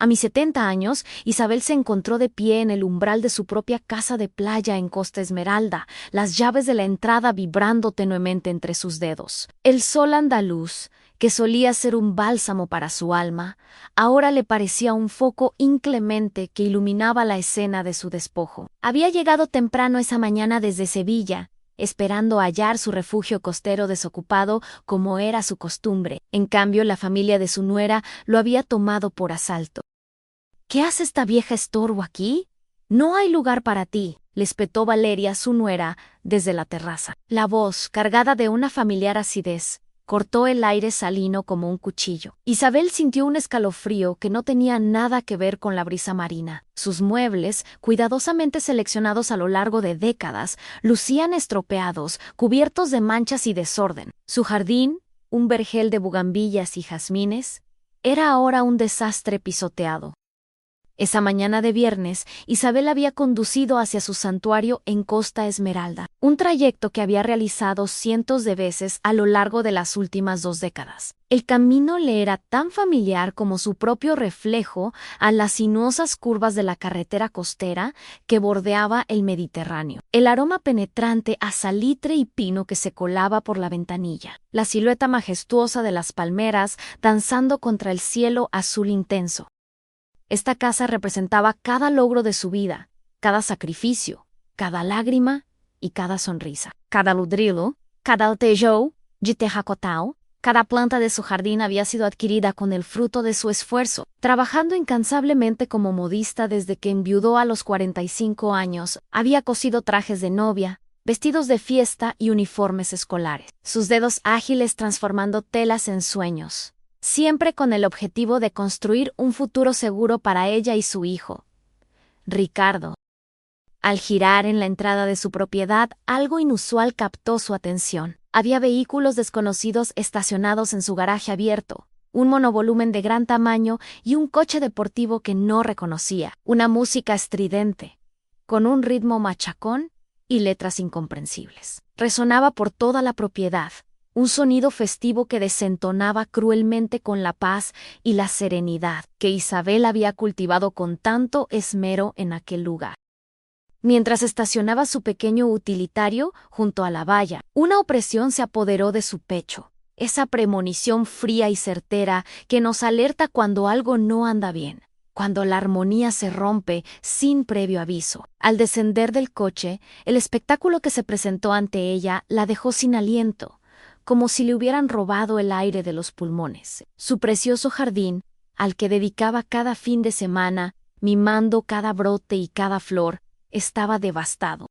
A mis 70 años, Isabel se encontró de pie en el umbral de su propia casa de playa en Costa Esmeralda, las llaves de la entrada vibrando tenuemente entre sus dedos. El sol andaluz, que solía ser un bálsamo para su alma, ahora le parecía un foco inclemente que iluminaba la escena de su despojo. Había llegado temprano esa mañana desde Sevilla, esperando hallar su refugio costero desocupado como era su costumbre. En cambio, la familia de su nuera lo había tomado por asalto. «¿Qué hace esta vieja estorbo aquí? No hay lugar para ti», le espetó Valeria, su nuera, desde la terraza. La voz, cargada de una familiar acidez, cortó el aire salino como un cuchillo. Isabel sintió un escalofrío que no tenía nada que ver con la brisa marina. Sus muebles, cuidadosamente seleccionados a lo largo de décadas, lucían estropeados, cubiertos de manchas y desorden. Su jardín, un vergel de bugambillas y jazmines, era ahora un desastre pisoteado. Esa mañana de viernes, Isabel había conducido hacia su santuario en Costa Esmeralda, un trayecto que había realizado cientos de veces a lo largo de las últimas 2 décadas. El camino le era tan familiar como su propio reflejo a las sinuosas curvas de la carretera costera que bordeaba el Mediterráneo. El aroma penetrante a salitre y pino que se colaba por la ventanilla, la silueta majestuosa de las palmeras danzando contra el cielo azul intenso. Esta casa representaba cada logro de su vida, cada sacrificio, cada lágrima y cada sonrisa. Cada ludrilo, cada altejou, de terracotao, cada planta de su jardín había sido adquirida con el fruto de su esfuerzo. Trabajando incansablemente como modista desde que enviudó a los 45 años, había cosido trajes de novia, vestidos de fiesta y uniformes escolares. Sus dedos ágiles transformando telas en sueños, siempre con el objetivo de construir un futuro seguro para ella y su hijo, Ricardo. Al girar en la entrada de su propiedad, algo inusual captó su atención. Había vehículos desconocidos estacionados en su garaje abierto, un monovolumen de gran tamaño y un coche deportivo que no reconocía. Una música estridente, con un ritmo machacón y letras incomprensibles. Resonaba por toda la propiedad, un sonido festivo que desentonaba cruelmente con la paz y la serenidad que Isabel había cultivado con tanto esmero en aquel lugar. Mientras estacionaba su pequeño utilitario junto a la valla, una opresión se apoderó de su pecho, esa premonición fría y certera que nos alerta cuando algo no anda bien, cuando la armonía se rompe sin previo aviso. Al descender del coche, el espectáculo que se presentó ante ella la dejó sin aliento, como si le hubieran robado el aire de los pulmones. Su precioso jardín, al que dedicaba cada fin de semana, mimando cada brote y cada flor, estaba devastado.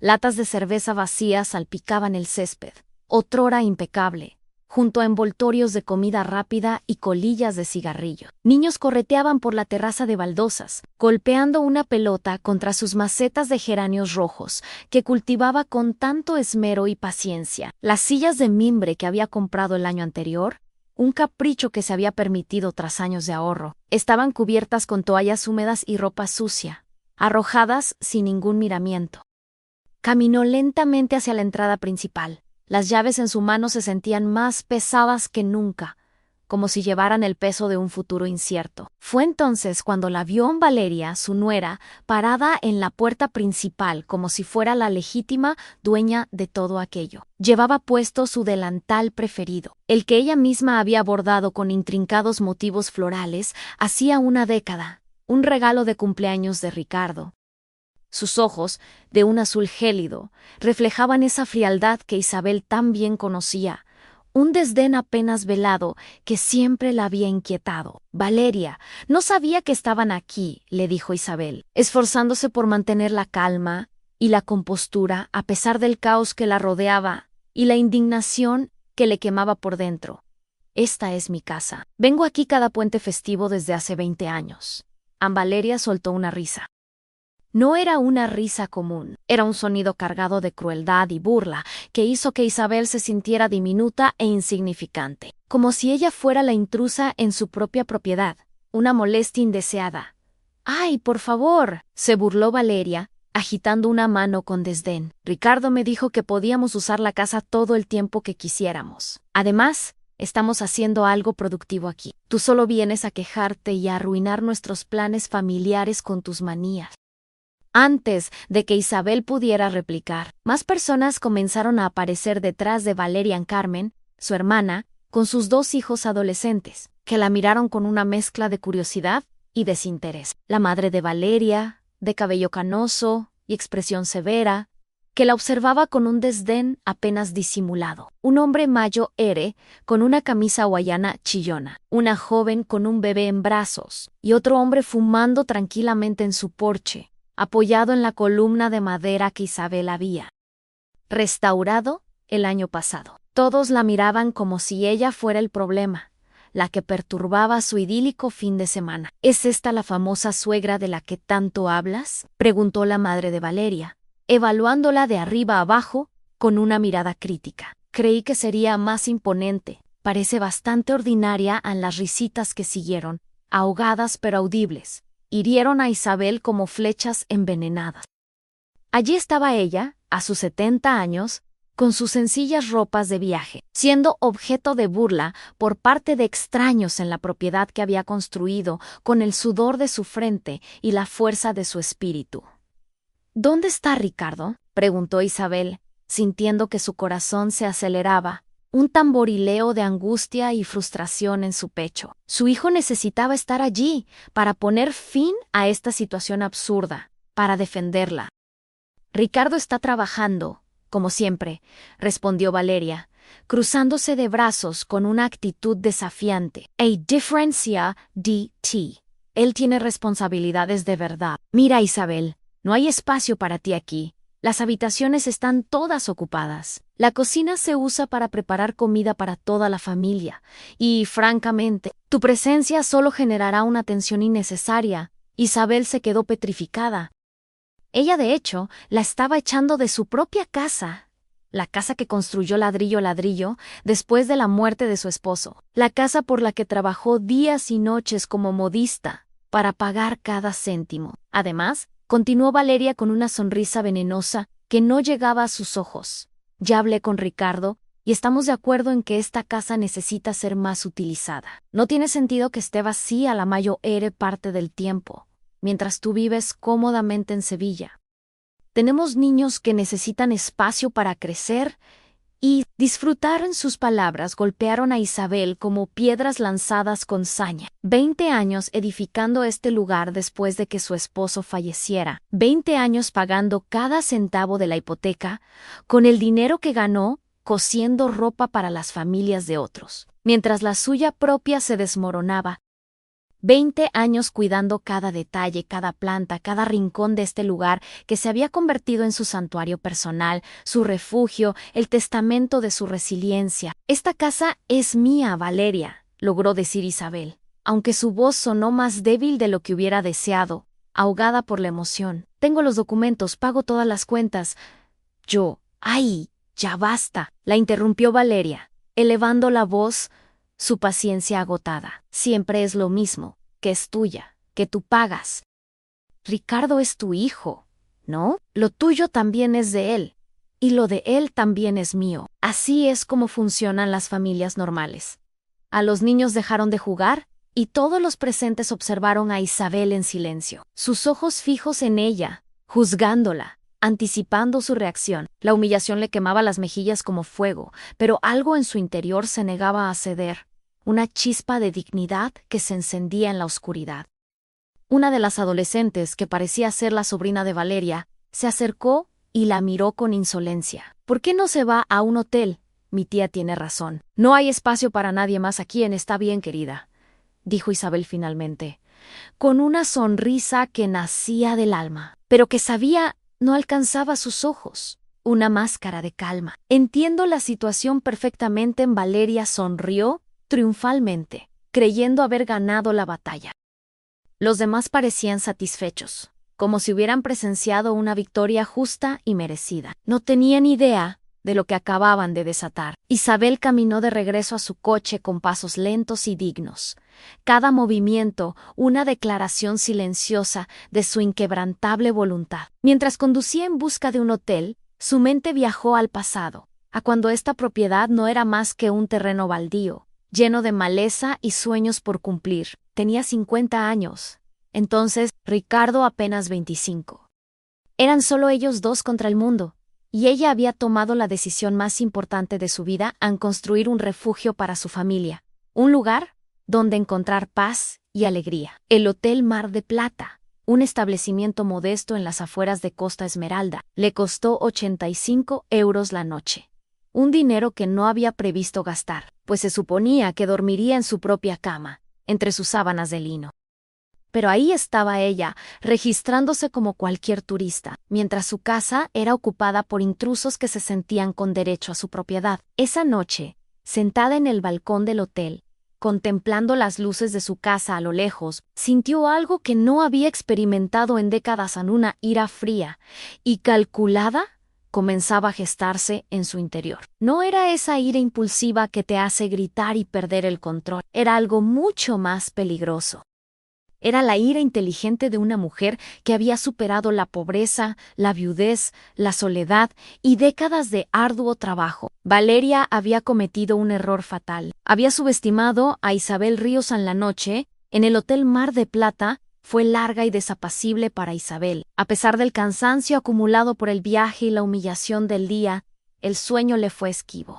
Latas de cerveza vacías salpicaban el césped, otrora impecable, junto a envoltorios de comida rápida y colillas de cigarrillo. Niños correteaban por la terraza de baldosas, golpeando una pelota contra sus macetas de geranios rojos, que cultivaba con tanto esmero y paciencia. Las sillas de mimbre que había comprado el año anterior, un capricho que se había permitido tras años de ahorro, estaban cubiertas con toallas húmedas y ropa sucia, arrojadas sin ningún miramiento. Caminó lentamente hacia la entrada principal. Las llaves en su mano se sentían más pesadas que nunca, como si llevaran el peso de un futuro incierto. Fue entonces cuando la vio Valeria, su nuera, parada en la puerta principal como si fuera la legítima dueña de todo aquello. Llevaba puesto su delantal preferido, el que ella misma había bordado con intrincados motivos florales hacía una década, un regalo de cumpleaños de Ricardo. Sus ojos, de un azul gélido, reflejaban esa frialdad que Isabel tan bien conocía, un desdén apenas velado que siempre la había inquietado. «Valeria, no sabía que estaban aquí», le dijo Isabel, esforzándose por mantener la calma y la compostura a pesar del caos que la rodeaba y la indignación que le quemaba por dentro. «Esta es mi casa. Vengo aquí cada puente festivo desde hace 20 años». Valeria soltó una risa. No era una risa común, era un sonido cargado de crueldad y burla que hizo que Isabel se sintiera diminuta e insignificante, como si ella fuera la intrusa en su propia propiedad, una molestia indeseada. «¡Ay, por favor!», se burló Valeria, agitando una mano con desdén. «Ricardo me dijo que podíamos usar la casa todo el tiempo que quisiéramos. Además, Estamos haciendo algo productivo aquí. Tú solo vienes a quejarte y a arruinar nuestros planes familiares con tus manías. Antes de que Isabel pudiera replicar, más personas comenzaron a aparecer detrás de Valerian Carmen, su hermana, con sus 2 hijos adolescentes, que la miraron con una mezcla de curiosidad y desinterés. La madre de Valeria, de cabello canoso y expresión severa, que la observaba con un desdén apenas disimulado. Un hombre mayo ere, con una camisa hawaiana chillona. Una joven con un bebé en brazos. Y otro hombre fumando tranquilamente en su porche, apoyado en la columna de madera que Isabel había restaurado el año pasado. Todos la miraban como si ella fuera el problema, la que perturbaba su idílico fin de semana. ¿Es esta la famosa suegra de la que tanto hablas?, preguntó la madre de Valeria, evaluándola de arriba abajo con una mirada crítica. Creí que sería más imponente. Parece bastante ordinaria en las risitas que siguieron, ahogadas pero audibles. Hirieron a Isabel como flechas envenenadas. Allí estaba ella, a sus 70 años, con sus sencillas ropas de viaje, siendo objeto de burla por parte de extraños en la propiedad que había construido con el sudor de su frente y la fuerza de su espíritu. ¿Dónde está Ricardo?, preguntó Isabel, sintiendo que su corazón se aceleraba, un tamborileo de angustia y frustración en su pecho. Su hijo necesitaba estar allí para poner fin a esta situación absurda, para defenderla. Ricardo está trabajando, como siempre, respondió Valeria, cruzándose de brazos con una actitud desafiante. A diferencia de ti. Él tiene responsabilidades de verdad. Mira, Isabel, no hay espacio para ti aquí. Las habitaciones están todas ocupadas. La cocina se usa para preparar comida para toda la familia. Y, francamente, tu presencia solo generará una tensión innecesaria. Isabel se quedó petrificada. Ella, de hecho, la estaba echando de su propia casa. La casa que construyó ladrillo a ladrillo después de la muerte de su esposo. La casa por la que trabajó días y noches como modista para pagar cada céntimo. Además, continuó Valeria con una sonrisa venenosa que no llegaba a sus ojos. Ya hablé con Ricardo y estamos de acuerdo en que esta casa necesita ser más utilizada. No tiene sentido que esté vacía la mayor parte del tiempo, mientras tú vives cómodamente en Sevilla. Tenemos niños que necesitan espacio para crecer y disfrutar. En sus palabras golpearon a Isabel como piedras lanzadas con saña. 20 años edificando este lugar después de que su esposo falleciera. 20 años pagando cada centavo de la hipoteca con el dinero que ganó cosiendo ropa para las familias de otros, mientras la suya propia se desmoronaba. 20 años cuidando cada detalle, cada planta, cada rincón de este lugar que se había convertido en su santuario personal, su refugio, el testamento de su resiliencia. Esta casa es mía, Valeria, logró decir Isabel, aunque su voz sonó más débil de lo que hubiera deseado, ahogada por la emoción. Tengo los documentos, pago todas las cuentas. ¡Ay! Ya basta, la interrumpió Valeria, elevando la voz, su paciencia agotada. Siempre es lo mismo, que es tuya, que tú pagas. Ricardo es tu hijo, ¿no? Lo tuyo también es de él, y lo de él también es mío. Así es como funcionan las familias normales. A los niños dejaron de jugar, y todos los presentes observaron a Isabel en silencio, sus ojos fijos en ella, juzgándola, anticipando su reacción. La humillación le quemaba las mejillas como fuego, pero algo en su interior se negaba a ceder. Una chispa de dignidad que se encendía en la oscuridad. Una de las adolescentes, que parecía ser la sobrina de Valeria, se acercó y la miró con insolencia. ¿Por qué no se va a un hotel? Mi tía tiene razón. No hay espacio para nadie más aquí en Está Bien, querida, dijo Isabel finalmente, con una sonrisa que nacía del alma, pero que sabía no alcanzaba sus ojos. Una máscara de calma. Entiendo la situación perfectamente. Valeria sonrió triunfalmente, creyendo haber ganado la batalla. Los demás parecían satisfechos, como si hubieran presenciado una victoria justa y merecida. No tenían idea de lo que acababan de desatar. Isabel caminó de regreso a su coche con pasos lentos y dignos. Cada movimiento, una declaración silenciosa de su inquebrantable voluntad. Mientras conducía en busca de un hotel, su mente viajó al pasado, a cuando esta propiedad no era más que un terreno baldío, lleno de maleza y sueños por cumplir. Tenía 50 años. Entonces, Ricardo apenas 25. Eran solo ellos dos contra el mundo, y ella había tomado la decisión más importante de su vida al construir un refugio para su familia, un lugar donde encontrar paz y alegría. El Hotel Mar de Plata, un establecimiento modesto en las afueras de Costa Esmeralda, le costó 85 euros la noche. Un dinero que no había previsto gastar, pues se suponía que dormiría en su propia cama, entre sus sábanas de lino. Pero ahí estaba ella, registrándose como cualquier turista, mientras su casa era ocupada por intrusos que se sentían con derecho a su propiedad. Esa noche, sentada en el balcón del hotel, contemplando las luces de su casa a lo lejos, sintió algo que no había experimentado en décadas. Una ira fría y calculada comenzaba a gestarse en su interior. No era esa ira impulsiva que te hace gritar y perder el control, era algo mucho más peligroso. Era la ira inteligente de una mujer que había superado la pobreza, la viudez, la soledad y décadas de arduo trabajo. Valeria había cometido un error fatal. Había subestimado a Isabel Ríos en la noche. En el Hotel Mar de Plata fue larga y desapacible para Isabel. A pesar del cansancio acumulado por el viaje y la humillación del día, el sueño le fue esquivo.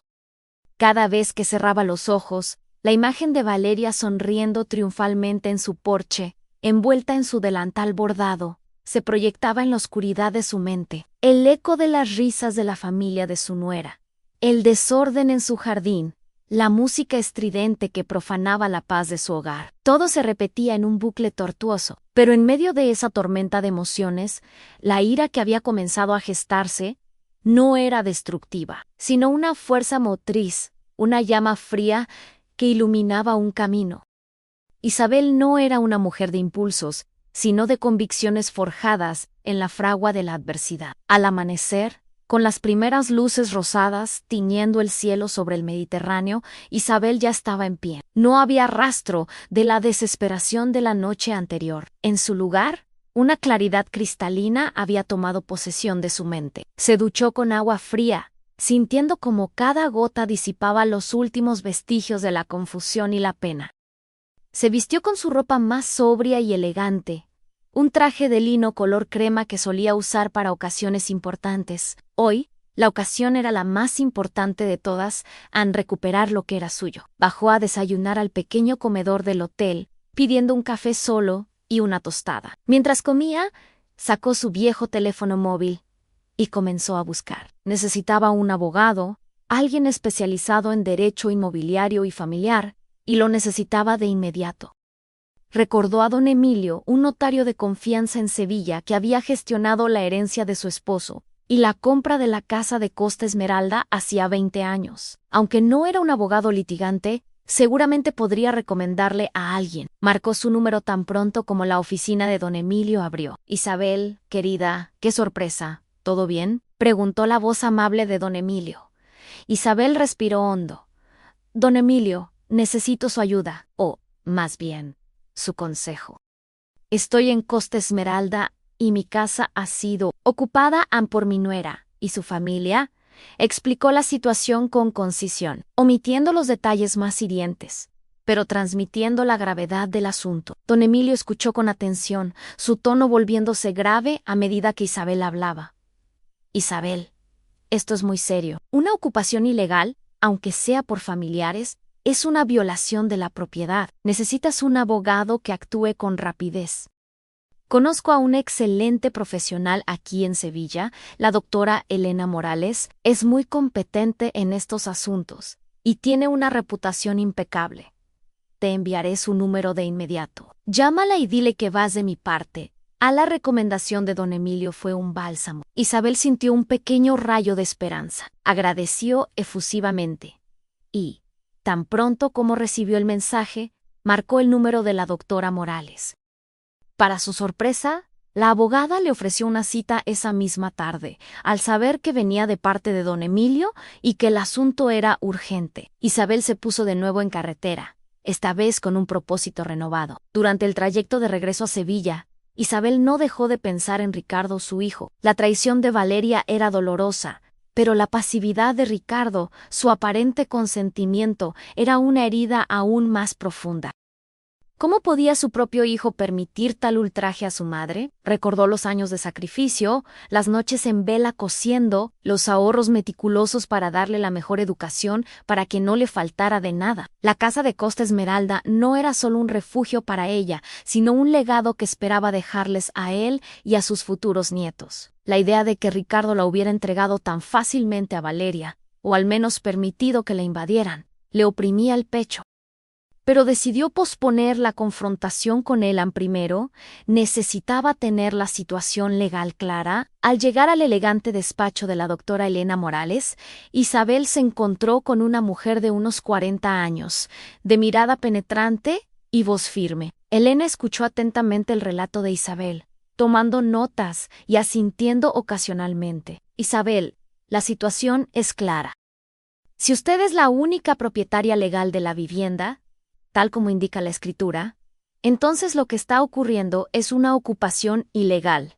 Cada vez que cerraba los ojos, la imagen de Valeria sonriendo triunfalmente en su porche, envuelta en su delantal bordado, se proyectaba en la oscuridad de su mente. El eco de las risas de la familia de su nuera, el desorden en su jardín, la música estridente que profanaba la paz de su hogar. Todo se repetía en un bucle tortuoso, pero en medio de esa tormenta de emociones, la ira que había comenzado a gestarse no era destructiva, sino una fuerza motriz, una llama fría que iluminaba un camino. Isabel no era una mujer de impulsos, sino de convicciones forjadas en la fragua de la adversidad. Al amanecer, con las primeras luces rosadas tiñendo el cielo sobre el Mediterráneo, Isabel ya estaba en pie. No había rastro de la desesperación de la noche anterior. En su lugar, una claridad cristalina había tomado posesión de su mente. Se duchó con agua fría, sintiendo como cada gota disipaba los últimos vestigios de la confusión y la pena. Se vistió con su ropa más sobria y elegante, un traje de lino color crema que solía usar para ocasiones importantes. Hoy, la ocasión era la más importante de todas, en recuperar lo que era suyo. Bajó a desayunar al pequeño comedor del hotel, pidiendo un café solo y una tostada. Mientras comía, sacó su viejo teléfono móvil y comenzó a buscar. Necesitaba un abogado, alguien especializado en derecho inmobiliario y familiar, y lo necesitaba de inmediato. Recordó a don Emilio, un notario de confianza en Sevilla que había gestionado la herencia de su esposo y la compra de la casa de Costa Esmeralda hacía 20 años. Aunque no era un abogado litigante, seguramente podría recomendarle a alguien. Marcó su número tan pronto como la oficina de don Emilio abrió. «Isabel, querida, qué sorpresa. ¿Todo bien?», preguntó la voz amable de don Emilio. Isabel respiró hondo. «Don Emilio, necesito su ayuda, o, más bien, su consejo. Estoy en Costa Esmeralda y mi casa ha sido ocupada por mi nuera y su familia», explicó la situación con concisión, omitiendo los detalles más hirientes, pero transmitiendo la gravedad del asunto. Don Emilio escuchó con atención, su tono volviéndose grave a medida que Isabel hablaba. «Isabel, esto es muy serio. Una ocupación ilegal, aunque sea por familiares, es una violación de la propiedad. Necesitas un abogado que actúe con rapidez. Conozco a un excelente profesional aquí en Sevilla, la doctora Elena Morales, es muy competente en estos asuntos y tiene una reputación impecable. Te enviaré su número de inmediato. Llámala y dile que vas de mi parte». A la recomendación de don Emilio fue un bálsamo. Isabel sintió un pequeño rayo de esperanza. Agradeció efusivamente. Y, tan pronto como recibió el mensaje, marcó el número de la doctora Morales. Para su sorpresa, la abogada le ofreció una cita esa misma tarde, al saber que venía de parte de don Emilio y que el asunto era urgente. Isabel se puso de nuevo en carretera, esta vez con un propósito renovado. Durante el trayecto de regreso a Sevilla, Isabel no dejó de pensar en Ricardo, su hijo. La traición de Valeria era dolorosa, Pero la pasividad de Ricardo, su aparente consentimiento, era una herida aún más profunda. ¿Cómo podía su propio hijo permitir tal ultraje a su madre? Recordó los años de sacrificio, las noches en vela cosiendo, los ahorros meticulosos para darle la mejor educación para que no le faltara de nada. La casa de Costa Esmeralda no era solo un refugio para ella, sino un legado que esperaba dejarles a él y a sus futuros nietos. La idea de que Ricardo la hubiera entregado tan fácilmente a Valeria, o al menos permitido que la invadieran, le oprimía el pecho. Pero decidió posponer la confrontación con Elan primero. Necesitaba tener la situación legal clara. Al llegar al elegante despacho de la doctora Elena Morales, Isabel se encontró con una mujer de unos 40 años, de mirada penetrante y voz firme. Elena escuchó atentamente el relato de Isabel, tomando notas y asintiendo ocasionalmente. Isabel, la situación es clara. Si usted es la única propietaria legal de la vivienda, tal como indica la escritura, entonces lo que está ocurriendo es una ocupación ilegal.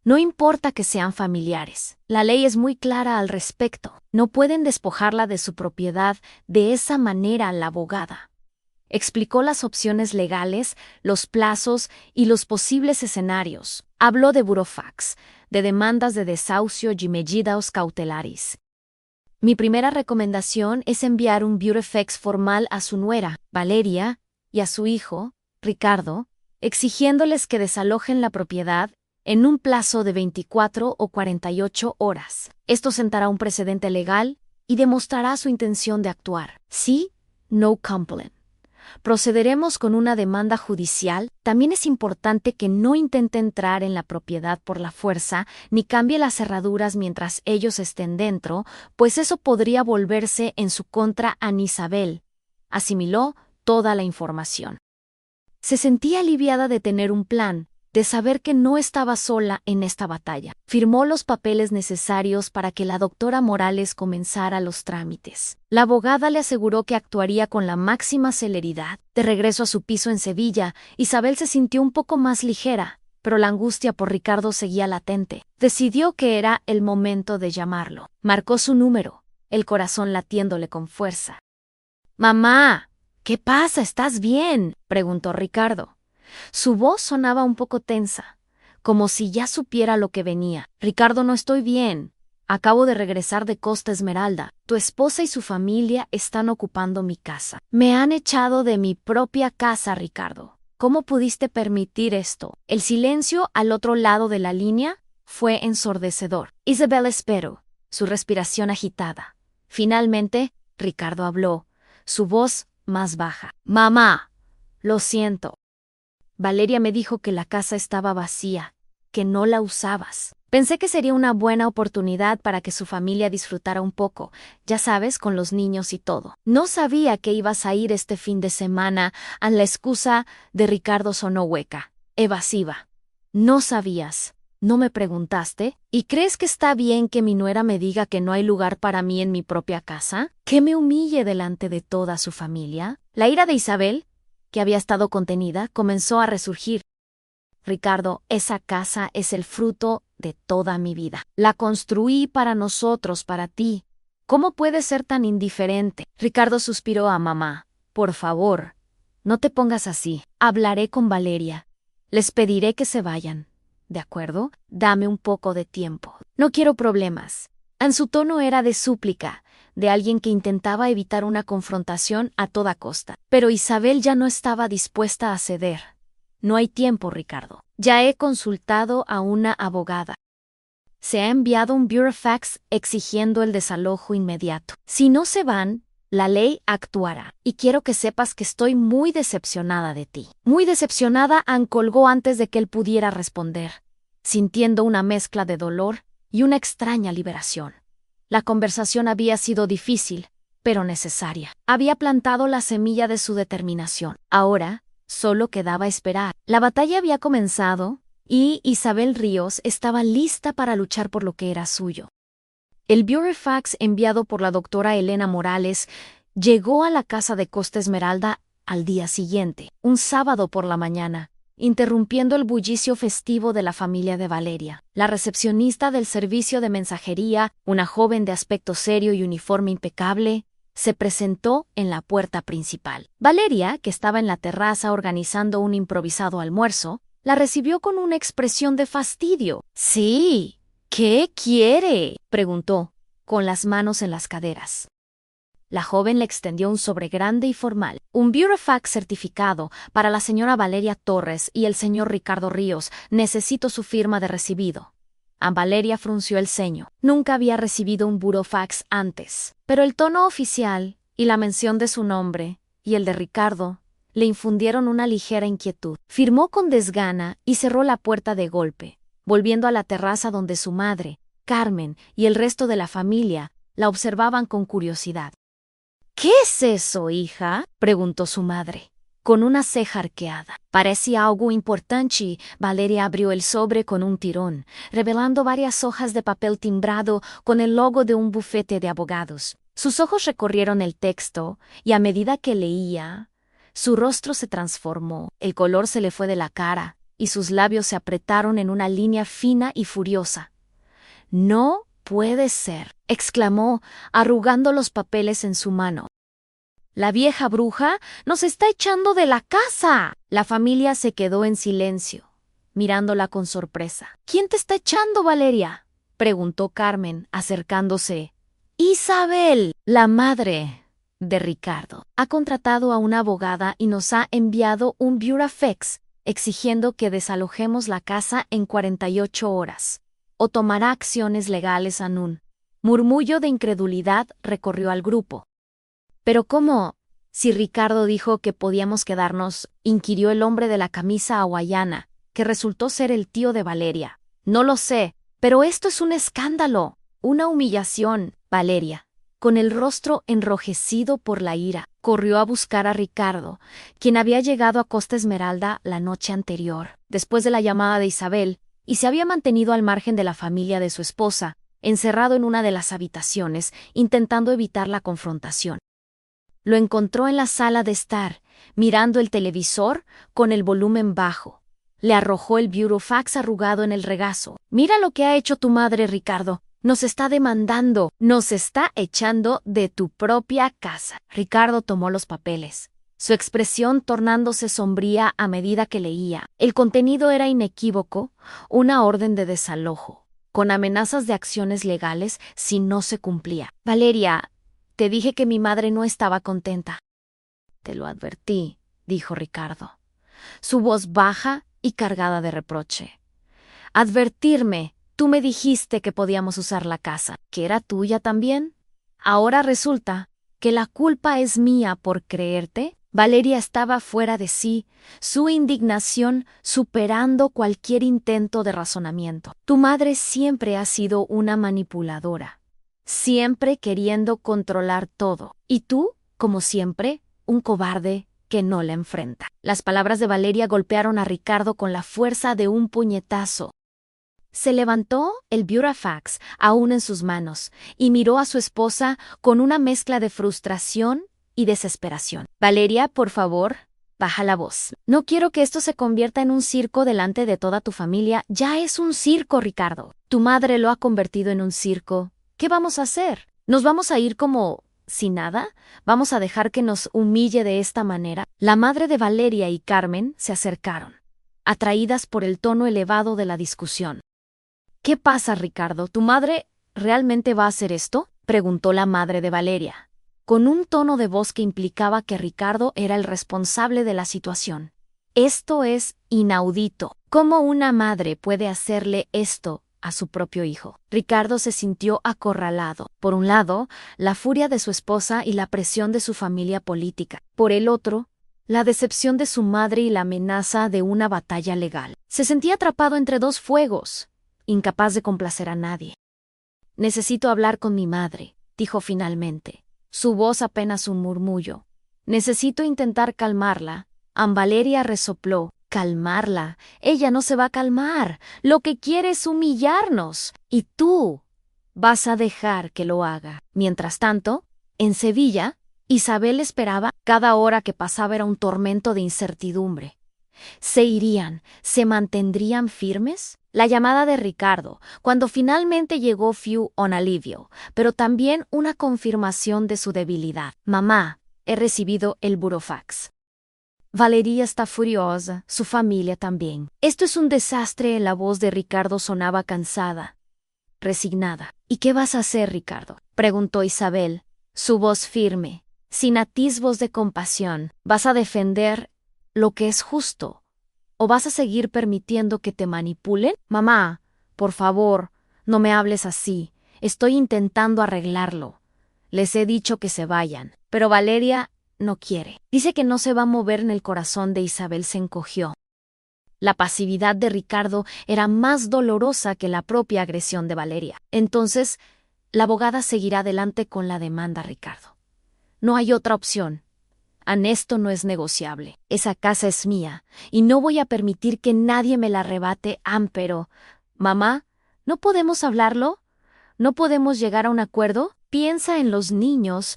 No importa que sean familiares. La ley es muy clara al respecto. No pueden despojarla de su propiedad de esa manera la abogada. Explicó las opciones legales, los plazos y los posibles escenarios. Habló de burofax, de demandas de desahucio y medidas cautelares. Mi primera recomendación es enviar un burofax formal a su nuera, Valeria, y a su hijo, Ricardo, exigiéndoles que desalojen la propiedad en un plazo de 24 o 48 horas. Esto sentará un precedente legal y demostrará su intención de actuar. Sí, no complaint. Procederemos con una demanda judicial. También es importante que no intente entrar en la propiedad por la fuerza ni cambie las cerraduras mientras ellos estén dentro, pues eso podría volverse en su contra a Isabel. Asimiló toda la información. Se sentía aliviada de tener un plan, de saber que no estaba sola en esta batalla. Firmó los papeles necesarios para que la doctora Morales comenzara los trámites. La abogada le aseguró que actuaría con la máxima celeridad. De regreso a su piso en Sevilla, Isabel se sintió un poco más ligera, pero la angustia por Ricardo seguía latente. Decidió que era el momento de llamarlo. Marcó su número, el corazón latiéndole con fuerza. «Mamá, ¿qué pasa? ¿Estás bien?», preguntó Ricardo. Su voz sonaba un poco tensa, como si ya supiera lo que venía. «Ricardo, no estoy bien. Acabo de regresar de Costa Esmeralda. Tu esposa y su familia están ocupando mi casa. Me han echado de mi propia casa, Ricardo. ¿Cómo pudiste permitir esto?». El silencio al otro lado de la línea fue ensordecedor. Isabel esperó, su respiración agitada. Finalmente, Ricardo habló, su voz más baja. «Mamá, lo siento. Valeria me dijo que la casa estaba vacía, que no la usabas. Pensé que sería una buena oportunidad para que su familia disfrutara un poco, ya sabes, con los niños y todo. No sabía que ibas a ir este fin de semana». A la excusa de Ricardo sonó hueca, evasiva. «No sabías. ¿No me preguntaste? ¿Y crees que está bien que mi nuera me diga que no hay lugar para mí en mi propia casa? ¿Que me humille delante de toda su familia?». La ira de Isabel, que había estado contenida, comenzó a resurgir. «Ricardo, esa casa es el fruto de toda mi vida. La construí para nosotros, para ti. ¿Cómo puedes ser tan indiferente?». Ricardo suspiró a mamá. «Por favor, no te pongas así. Hablaré con Valeria. Les pediré que se vayan. ¿De acuerdo? Dame un poco de tiempo. No quiero problemas». En su tono era de súplica, de alguien que intentaba evitar una confrontación a toda costa. Pero Isabel ya no estaba dispuesta a ceder. «No hay tiempo, Ricardo. Ya he consultado a una abogada. Se ha enviado un burofax exigiendo el desalojo inmediato. Si no se van, la ley actuará. Y quiero que sepas que estoy muy decepcionada de ti». Muy decepcionada, Anne colgó antes de que él pudiera responder, sintiendo una mezcla de dolor y una extraña liberación. La conversación había sido difícil, pero necesaria. Había plantado la semilla de su determinación. Ahora, solo quedaba esperar. La batalla había comenzado y Isabel Ríos estaba lista para luchar por lo que era suyo. El burofax enviado por la doctora Elena Morales llegó a la casa de Costa Esmeralda al día siguiente, un sábado por la mañana, interrumpiendo el bullicio festivo de la familia de Valeria. La recepcionista del servicio de mensajería, una joven de aspecto serio y uniforme impecable, se presentó en la puerta principal. Valeria, que estaba en la terraza organizando un improvisado almuerzo, la recibió con una expresión de fastidio. «Sí, ¿qué quiere?», preguntó, con las manos en las caderas. La joven le extendió un sobre grande y formal. «Un burofax certificado para la señora Valeria Torres y el señor Ricardo Ríos. Necesito su firma de recibido». Valeria frunció el ceño. Nunca había recibido un burofax antes, pero el tono oficial y la mención de su nombre y el de Ricardo le infundieron una ligera inquietud. Firmó con desgana y cerró la puerta de golpe, volviendo a la terraza donde su madre, Carmen, y el resto de la familia la observaban con curiosidad. «¿Qué es eso, hija?», preguntó su madre, con una ceja arqueada. Parecía algo importante. Valeria abrió el sobre con un tirón, revelando varias hojas de papel timbrado con el logo de un bufete de abogados. Sus ojos recorrieron el texto, y a medida que leía, su rostro se transformó, el color se le fue de la cara, y sus labios se apretaron en una línea fina y furiosa. «No puede ser», exclamó, arrugando los papeles en su mano. «La vieja bruja nos está echando de la casa». La familia se quedó en silencio, mirándola con sorpresa. «¿Quién te está echando, Valeria?», preguntó Carmen, acercándose. «Isabel, la madre de Ricardo, ha contratado a una abogada y nos ha enviado un burofax exigiendo que desalojemos la casa en 48 horas, o tomará acciones legales en un». Murmullo de incredulidad recorrió al grupo. «¿Pero cómo? Si Ricardo dijo que podíamos quedarnos», inquirió el hombre de la camisa hawaiana, que resultó ser el tío de Valeria. «No lo sé, pero esto es un escándalo, una humillación». Valeria, con el rostro enrojecido por la ira, corrió a buscar a Ricardo, quien había llegado a Costa Esmeralda la noche anterior, después de la llamada de Isabel, y se había mantenido al margen de la familia de su esposa, encerrado en una de las habitaciones, intentando evitar la confrontación. Lo encontró en la sala de estar, mirando el televisor con el volumen bajo. Le arrojó el burofax arrugado en el regazo. «Mira lo que ha hecho tu madre, Ricardo. Nos está demandando. Nos está echando de tu propia casa». Ricardo tomó los papeles, su expresión tornándose sombría a medida que leía. El contenido era inequívoco, una orden de desalojo, con amenazas de acciones legales si no se cumplía. «Valeria, te dije que mi madre no estaba contenta». «Te lo advertí», dijo Ricardo, su voz baja y cargada de reproche. «Advertirme. Tú me dijiste que podíamos usar la casa, que era tuya también. Ahora resulta que la culpa es mía por creerte». Valeria estaba fuera de sí, su indignación superando cualquier intento de razonamiento. «Tu madre siempre ha sido una manipuladora, siempre queriendo controlar todo. Y tú, como siempre, un cobarde que no la enfrenta». Las palabras de Valeria golpearon a Ricardo con la fuerza de un puñetazo. Se levantó, el burofax aún en sus manos, y miró a su esposa con una mezcla de frustración y desesperación. «Valeria, por favor, baja la voz. No quiero que esto se convierta en un circo delante de toda tu familia». «Ya es un circo, Ricardo. Tu madre lo ha convertido en un circo. ¿Qué vamos a hacer? ¿Nos vamos a ir como sin nada? ¿Vamos a dejar que nos humille de esta manera?» La madre de Valeria y Carmen se acercaron, atraídas por el tono elevado de la discusión. «¿Qué pasa, Ricardo? ¿Tu madre realmente va a hacer esto?», preguntó la madre de Valeria, con un tono de voz que implicaba que Ricardo era el responsable de la situación. «Esto es inaudito. ¿Cómo una madre puede hacerle esto a su propio hijo?» Ricardo se sintió acorralado. Por un lado, la furia de su esposa y la presión de su familia política. Por el otro, la decepción de su madre y la amenaza de una batalla legal. Se sentía atrapado entre dos fuegos, incapaz de complacer a nadie. «Necesito hablar con mi madre», dijo finalmente, su voz apenas un murmullo. «Necesito intentar calmarla». Valeria resopló. «¿Calmarla? Ella no se va a calmar. Lo que quiere es humillarnos. Y tú vas a dejar que lo haga». Mientras tanto, en Sevilla, Isabel esperaba. Cada hora que pasaba era un tormento de incertidumbre. ¿Se irían? ¿Se mantendrían firmes? La llamada de Ricardo, cuando finalmente llegó, fue un alivio, pero también una confirmación de su debilidad. Mamá, he recibido el burofax. Valeria está furiosa, su familia también. Esto es un desastre. La voz de Ricardo sonaba cansada, resignada. ¿Y qué vas a hacer, Ricardo?, preguntó Isabel, su voz firme, sin atisbos de compasión. ¿Vas a defender lo que es justo? ¿O vas a seguir permitiendo que te manipulen? Mamá, por favor, no me hables así. Estoy intentando arreglarlo. Les he dicho que se vayan, pero Valeria no quiere. Dice que no se va a mover. En el corazón de Isabel se encogió. La pasividad de Ricardo era más dolorosa que la propia agresión de Valeria. Entonces, la abogada seguirá adelante con la demanda, Ricardo. No hay otra opción. Esto no es negociable. Esa casa es mía, y no voy a permitir que nadie me la arrebate. Pero, mamá, ¿no podemos hablarlo? ¿No podemos llegar a un acuerdo? Piensa en los niños.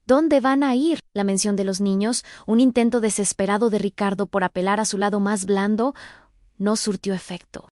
¿Dónde van a ir? La mención de los niños, un intento desesperado de Ricardo por apelar a su lado más blando, no surtió efecto.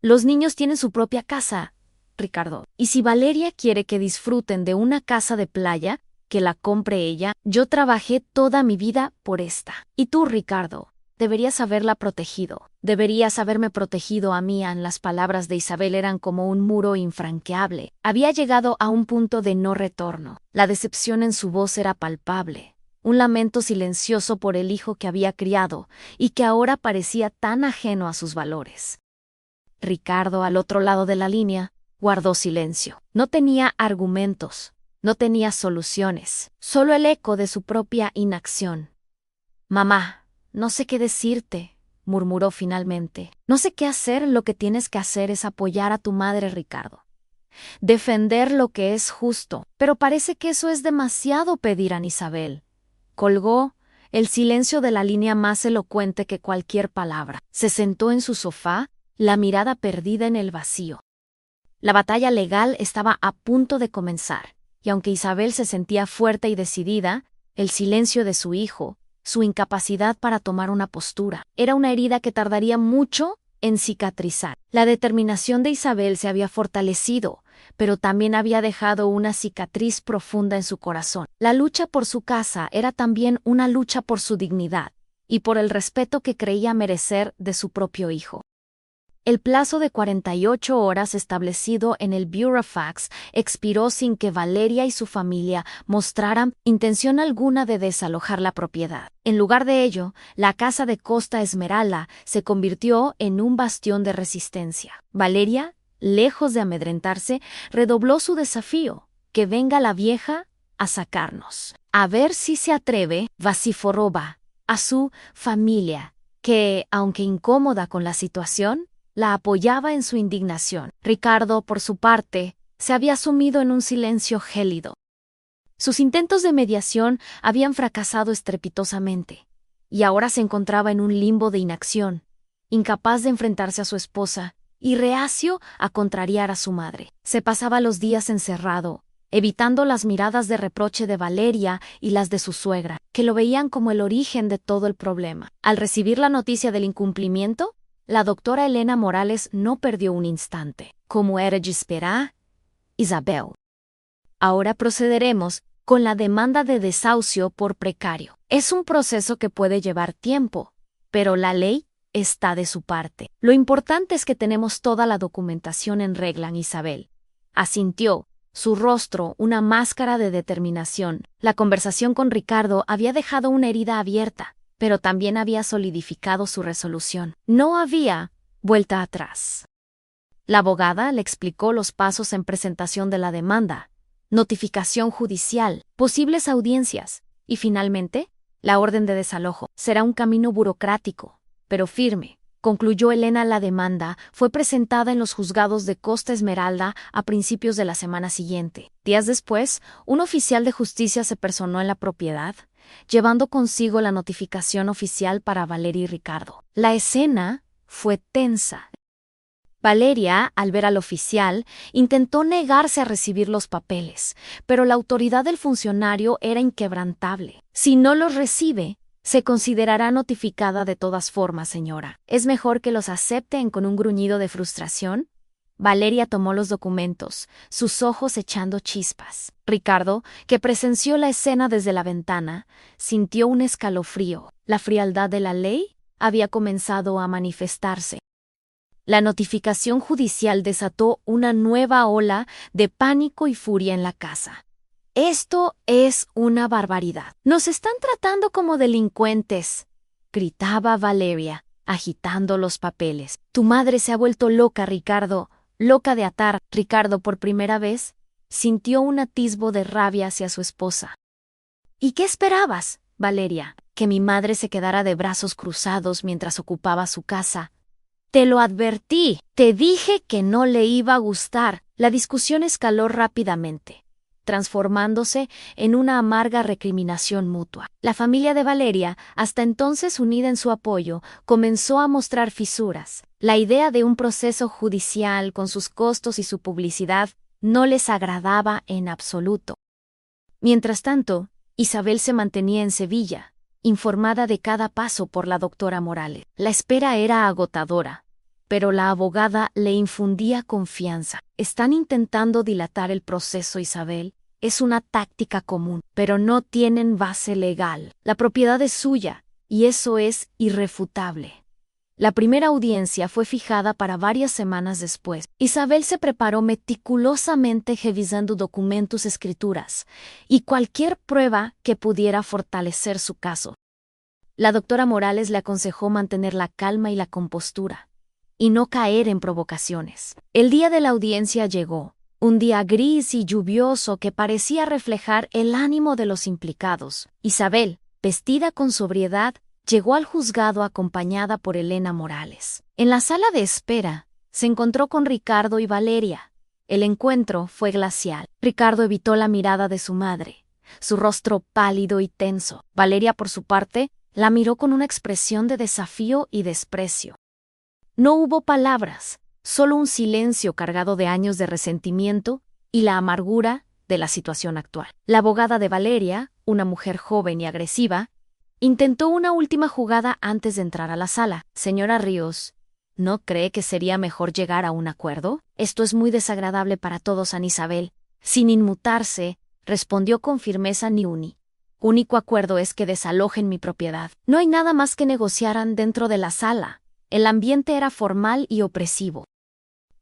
Los niños tienen su propia casa, Ricardo. Y si Valeria quiere que disfruten de una casa de playa, que la compre ella. Yo trabajé toda mi vida por esta. Y tú, Ricardo, deberías haberla protegido. Deberías haberme protegido a mí. Las palabras de Isabel eran como un muro infranqueable. Había llegado a un punto de no retorno. La decepción en su voz era palpable. Un lamento silencioso por el hijo que había criado y que ahora parecía tan ajeno a sus valores. Ricardo, al otro lado de la línea, guardó silencio. No tenía argumentos. No tenía soluciones, solo el eco de su propia inacción. Mamá, no sé qué decirte, murmuró finalmente. No sé qué hacer. Lo que tienes que hacer es apoyar a tu madre, Ricardo. Defender lo que es justo. Pero parece que eso es demasiado pedir, a Isabel. Colgó, el silencio de la línea más elocuente que cualquier palabra. Se sentó en su sofá, la mirada perdida en el vacío. La batalla legal estaba a punto de comenzar. Y aunque Isabel se sentía fuerte y decidida, el silencio de su hijo, su incapacidad para tomar una postura, era una herida que tardaría mucho en cicatrizar. La determinación de Isabel se había fortalecido, pero también había dejado una cicatriz profunda en su corazón. La lucha por su casa era también una lucha por su dignidad y por el respeto que creía merecer de su propio hijo. El plazo de 48 horas establecido en el burofax expiró sin que Valeria y su familia mostraran intención alguna de desalojar la propiedad. En lugar de ello, la casa de Costa Esmeralda se convirtió en un bastión de resistencia. Valeria, lejos de amedrentarse, redobló su desafío: que venga la vieja a sacarnos. A ver si se atreve, vociferó a su familia, que, aunque incómoda con la situación, la apoyaba en su indignación. Ricardo, por su parte, se había sumido en un silencio gélido. Sus intentos de mediación habían fracasado estrepitosamente, y ahora se encontraba en un limbo de inacción, incapaz de enfrentarse a su esposa y reacio a contrariar a su madre. Se pasaba los días encerrado, evitando las miradas de reproche de Valeria y las de su suegra, que lo veían como el origen de todo el problema. Al recibir la noticia del incumplimiento, la doctora Elena Morales no perdió un instante. Como era de esperar, Isabel. Ahora procederemos con la demanda de desahucio por precario. Es un proceso que puede llevar tiempo, pero la ley está de su parte. Lo importante es que tenemos toda la documentación en regla. Isabel asintió, su rostro una máscara de determinación. La conversación con Ricardo había dejado una herida abierta, pero también había solidificado su resolución. No había vuelta atrás. La abogada le explicó los pasos en presentación de la demanda, notificación judicial, posibles audiencias y, finalmente, la orden de desalojo. Será un camino burocrático, pero firme, concluyó Elena. La demanda fue presentada en los juzgados de Costa Esmeralda a principios de la semana siguiente. Días después, un oficial de justicia se personó en la propiedad, llevando consigo la notificación oficial para Valeria y Ricardo. La escena fue tensa. Valeria, al ver al oficial, intentó negarse a recibir los papeles, pero la autoridad del funcionario era inquebrantable. Si no los recibe, Se considerará notificada de todas formas, señora. ¿Es mejor que los acepten con un gruñido de frustración? Valeria tomó los documentos, sus ojos echando chispas. Ricardo, que presenció la escena desde la ventana, sintió un escalofrío. La frialdad de la ley había comenzado a manifestarse. La notificación judicial desató una nueva ola de pánico y furia en la casa. Esto es una barbaridad. Nos están tratando como delincuentes, gritaba Valeria, agitando los papeles. Tu madre se ha vuelto loca, Ricardo. Loca de atar. Ricardo, por primera vez, sintió un atisbo de rabia hacia su esposa. ¿Y qué esperabas, Valeria? ¿Que mi madre se quedara de brazos cruzados mientras ocupaba su casa? Te lo advertí. Te dije que no le iba a gustar. La discusión escaló rápidamente, transformándose en una amarga recriminación mutua. La familia de Valeria, hasta entonces unida en su apoyo, comenzó a mostrar fisuras. La idea de un proceso judicial con sus costos y su publicidad no les agradaba en absoluto. Mientras tanto, Isabel se mantenía en Sevilla, informada de cada paso por la doctora Morales. La espera era agotadora, pero la abogada le infundía confianza. Están intentando dilatar el proceso, Isabel. Es una táctica común, pero no tienen base legal. La propiedad es suya, y eso es irrefutable. La primera audiencia fue fijada para varias semanas después. Isabel se preparó meticulosamente revisando documentos, escrituras y cualquier prueba que pudiera fortalecer su caso. La doctora Morales le aconsejó mantener la calma y la compostura, y no caer en provocaciones. El día de la audiencia llegó, un día gris y lluvioso que parecía reflejar el ánimo de los implicados. Isabel, vestida con sobriedad, llegó al juzgado acompañada por Elena Morales. En la sala de espera, se encontró con Ricardo y Valeria. El encuentro fue glacial. Ricardo evitó la mirada de su madre, su rostro pálido y tenso. Valeria, por su parte, la miró con una expresión de desafío y desprecio. No hubo palabras, solo un silencio cargado de años de resentimiento y la amargura de la situación actual. La abogada de Valeria, una mujer joven y agresiva, intentó una última jugada antes de entrar a la sala. Señora Ríos, ¿no cree que sería mejor llegar a un acuerdo? Esto es muy desagradable para todos, Ana Isabel. Sin inmutarse, respondió con firmeza Niuni. Único acuerdo es que desalojen mi propiedad. No hay nada más que negociaran dentro de la sala. El ambiente era formal y opresivo.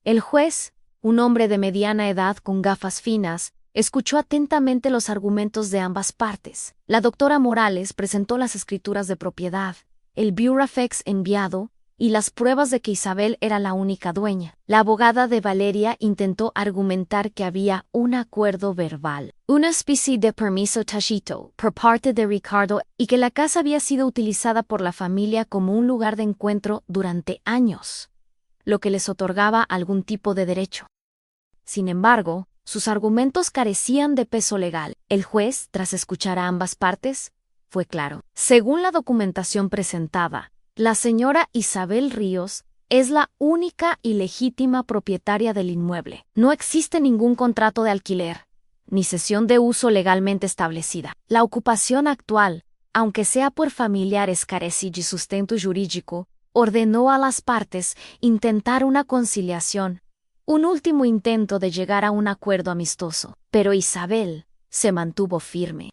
El juez, un hombre de mediana edad con gafas finas, escuchó atentamente los argumentos de ambas partes. La doctora Morales presentó las escrituras de propiedad, el Burofax enviado y las pruebas de que Isabel era la única dueña. La abogada de Valeria intentó argumentar que había un acuerdo verbal, una especie de permiso tácito por parte de Ricardo y que la casa había sido utilizada por la familia como un lugar de encuentro durante años, lo que les otorgaba algún tipo de derecho. Sin embargo, sus argumentos carecían de peso legal. El juez, tras escuchar a ambas partes, fue claro. Según la documentación presentada, la señora Isabel Ríos es la única y legítima propietaria del inmueble. No existe ningún contrato de alquiler, ni cesión de uso legalmente establecida. La ocupación actual, aunque sea por familiares, carece de sustento jurídico, ordenó a las partes intentar una conciliación, un último intento de llegar a un acuerdo amistoso, pero Isabel se mantuvo firme.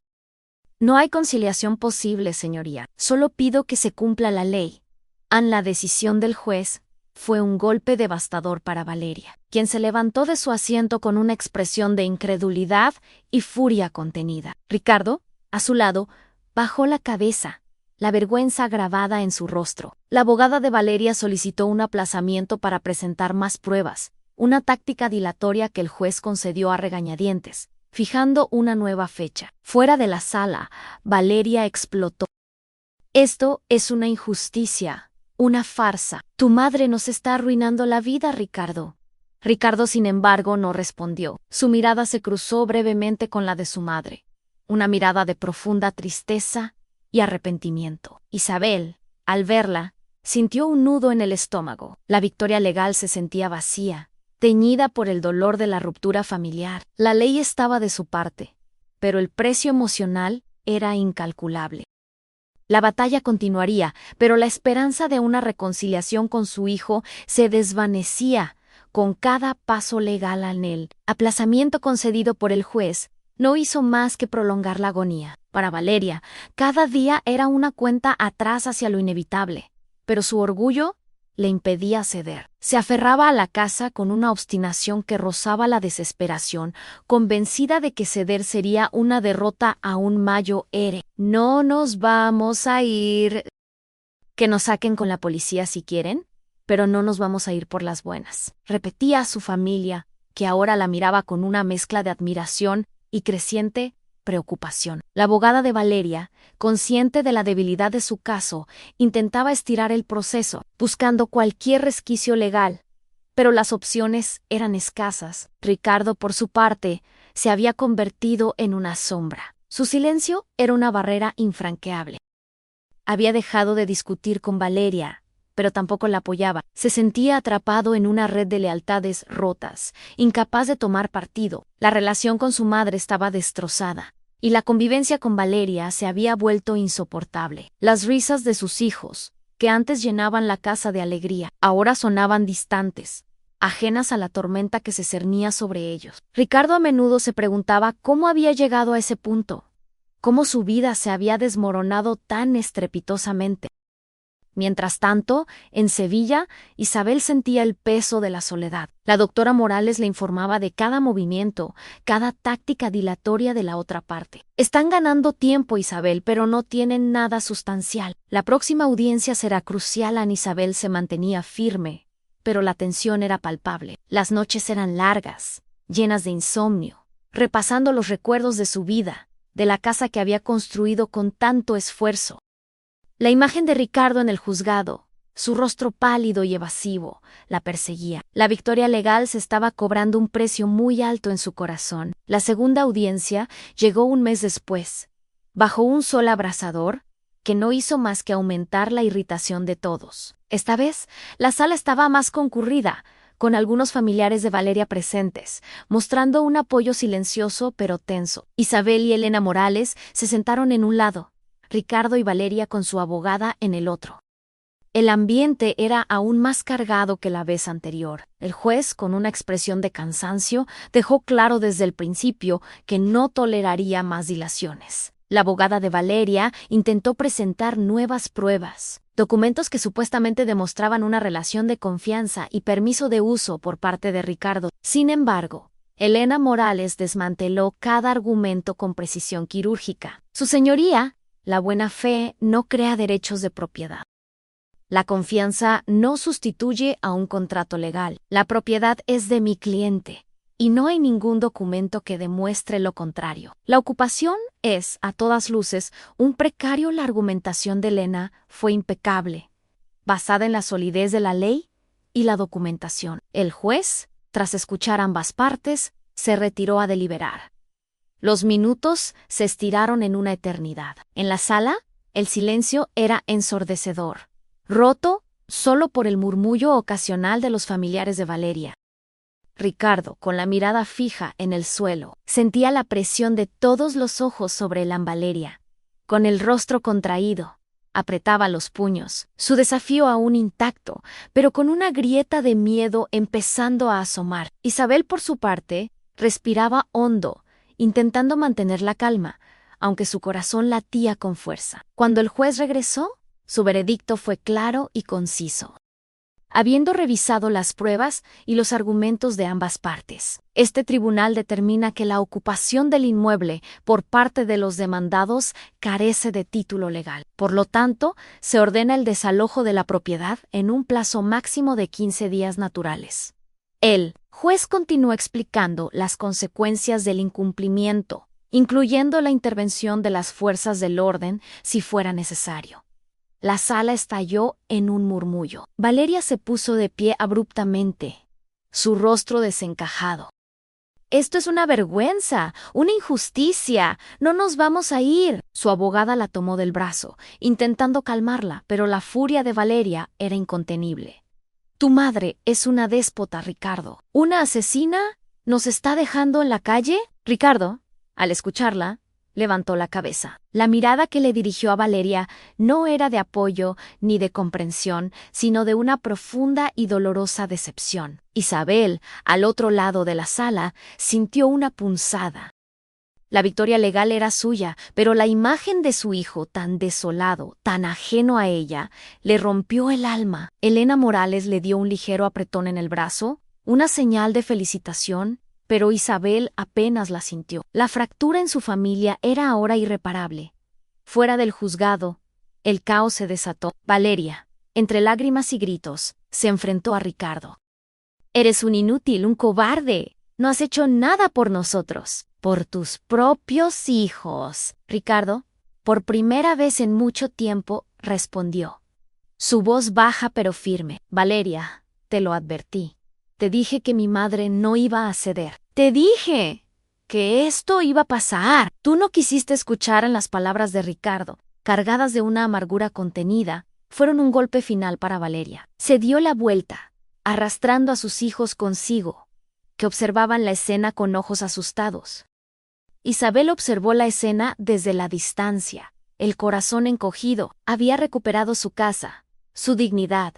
No hay conciliación posible, señoría. Solo pido que se cumpla la ley. La decisión del juez fue un golpe devastador para Valeria, quien se levantó de su asiento con una expresión de incredulidad y furia contenida. Ricardo, a su lado, bajó la cabeza, la vergüenza grabada en su rostro. La abogada de Valeria solicitó un aplazamiento para presentar más pruebas, una táctica dilatoria que el juez concedió a regañadientes, fijando una nueva fecha. Fuera de la sala, Valeria explotó. Esto es una injusticia, una farsa. Tu madre nos está arruinando la vida, Ricardo. Ricardo, sin embargo, no respondió. Su mirada se cruzó brevemente con la de su madre, una mirada de profunda tristeza y arrepentimiento. Isabel, al verla, sintió un nudo en el estómago. La victoria legal se sentía vacía, teñida por el dolor de la ruptura familiar. La ley estaba de su parte, pero el precio emocional era incalculable. La batalla continuaría, pero la esperanza de una reconciliación con su hijo se desvanecía con cada paso legal en el aplazamiento concedido por el juez. No hizo más que prolongar la agonía. Para Valeria, cada día era una cuenta atrás hacia lo inevitable, pero su orgullo le impedía ceder. Se aferraba a la casa con una obstinación que rozaba la desesperación, convencida de que ceder sería una derrota aún mayor. No nos vamos a ir. Que nos saquen con la policía si quieren, pero no nos vamos a ir por las buenas. Repetía a su familia, que ahora la miraba con una mezcla de admiración y creciente preocupación. La abogada de Valeria, consciente de la debilidad de su caso, intentaba estirar el proceso, buscando cualquier resquicio legal, pero las opciones eran escasas. Ricardo, por su parte, se había convertido en una sombra. Su silencio era una barrera infranqueable. Había dejado de discutir con Valeria, pero tampoco la apoyaba. Se sentía atrapado en una red de lealtades rotas, incapaz de tomar partido. La relación con su madre estaba destrozada, y la convivencia con Valeria se había vuelto insoportable. Las risas de sus hijos, que antes llenaban la casa de alegría, ahora sonaban distantes, ajenas a la tormenta que se cernía sobre ellos. Ricardo a menudo se preguntaba cómo había llegado a ese punto, cómo su vida se había desmoronado tan estrepitosamente. Mientras tanto, en Sevilla, Isabel sentía el peso de la soledad. La doctora Morales le informaba de cada movimiento, cada táctica dilatoria de la otra parte. Están ganando tiempo, Isabel, pero no tienen nada sustancial. La próxima audiencia será crucial. Isabel se mantenía firme, pero la tensión era palpable. Las noches eran largas, llenas de insomnio, repasando los recuerdos de su vida, de la casa que había construido con tanto esfuerzo. La imagen de Ricardo en el juzgado, su rostro pálido y evasivo, la perseguía. La victoria legal se estaba cobrando un precio muy alto en su corazón. La segunda audiencia llegó un mes después, bajo un sol abrasador, que no hizo más que aumentar la irritación de todos. Esta vez, la sala estaba más concurrida, con algunos familiares de Valeria presentes, mostrando un apoyo silencioso pero tenso. Isabel y Elena Morales se sentaron en un lado, Ricardo y Valeria con su abogada en el otro. El ambiente era aún más cargado que la vez anterior. El juez, con una expresión de cansancio, dejó claro desde el principio que no toleraría más dilaciones. La abogada de Valeria intentó presentar nuevas pruebas, documentos que supuestamente demostraban una relación de confianza y permiso de uso por parte de Ricardo. Sin embargo, Elena Morales desmanteló cada argumento con precisión quirúrgica. Su señoría, la buena fe no crea derechos de propiedad. La confianza no sustituye a un contrato legal. La propiedad es de mi cliente, y no hay ningún documento que demuestre lo contrario. La ocupación es, a todas luces, un precario. La argumentación de Elena fue impecable, basada en la solidez de la ley y la documentación. El juez, tras escuchar ambas partes, se retiró a deliberar. Los minutos se estiraron en una eternidad. En la sala, el silencio era ensordecedor, roto solo por el murmullo ocasional de los familiares de Valeria. Ricardo, con la mirada fija en el suelo, sentía la presión de todos los ojos sobre Valeria. Con el rostro contraído, apretaba los puños, su desafío aún intacto, pero con una grieta de miedo empezando a asomar. Isabel, por su parte, respiraba hondo, intentando mantener la calma, aunque su corazón latía con fuerza. Cuando el juez regresó, su veredicto fue claro y conciso. Habiendo revisado las pruebas y los argumentos de ambas partes, este tribunal determina que la ocupación del inmueble por parte de los demandados carece de título legal. Por lo tanto, se ordena el desalojo de la propiedad en un plazo máximo de 15 días naturales. El juez continuó explicando las consecuencias del incumplimiento, incluyendo la intervención de las fuerzas del orden si fuera necesario. La sala estalló en un murmullo. Valeria se puso de pie abruptamente, su rostro desencajado. «Esto es una vergüenza, una injusticia. No nos vamos a ir». Su abogada la tomó del brazo, intentando calmarla, pero la furia de Valeria era incontenible. «Tu madre es una déspota, Ricardo. ¿Una asesina? ¿Nos está dejando en la calle?» Ricardo, al escucharla, Levantó la cabeza. La mirada que le dirigió a Valeria no era de apoyo ni de comprensión, sino de una profunda y dolorosa decepción. Isabel, al otro lado de la sala, sintió una punzada. La victoria legal era suya, pero la imagen de su hijo, tan desolado, tan ajeno a ella, le rompió el alma. Elena Morales le dio un ligero apretón en el brazo, una señal de felicitación, pero Isabel apenas la sintió. La fractura en su familia era ahora irreparable. Fuera del juzgado, el caos se desató. Valeria, entre lágrimas y gritos, se enfrentó a Ricardo. «Eres un inútil, un cobarde. No has hecho nada por nosotros. Por tus propios hijos». Ricardo, por primera vez en mucho tiempo, respondió. Su voz baja pero firme. «Valeria, te lo advertí. Te dije que mi madre no iba a ceder. Te dije que esto iba a pasar». Tú no quisiste escuchar en las palabras de Ricardo, cargadas de una amargura contenida, fueron un golpe final para Valeria. Se dio la vuelta, arrastrando a sus hijos consigo, que observaban la escena con ojos asustados. Isabel observó la escena desde la distancia, el corazón encogido. Había recuperado su casa, su dignidad,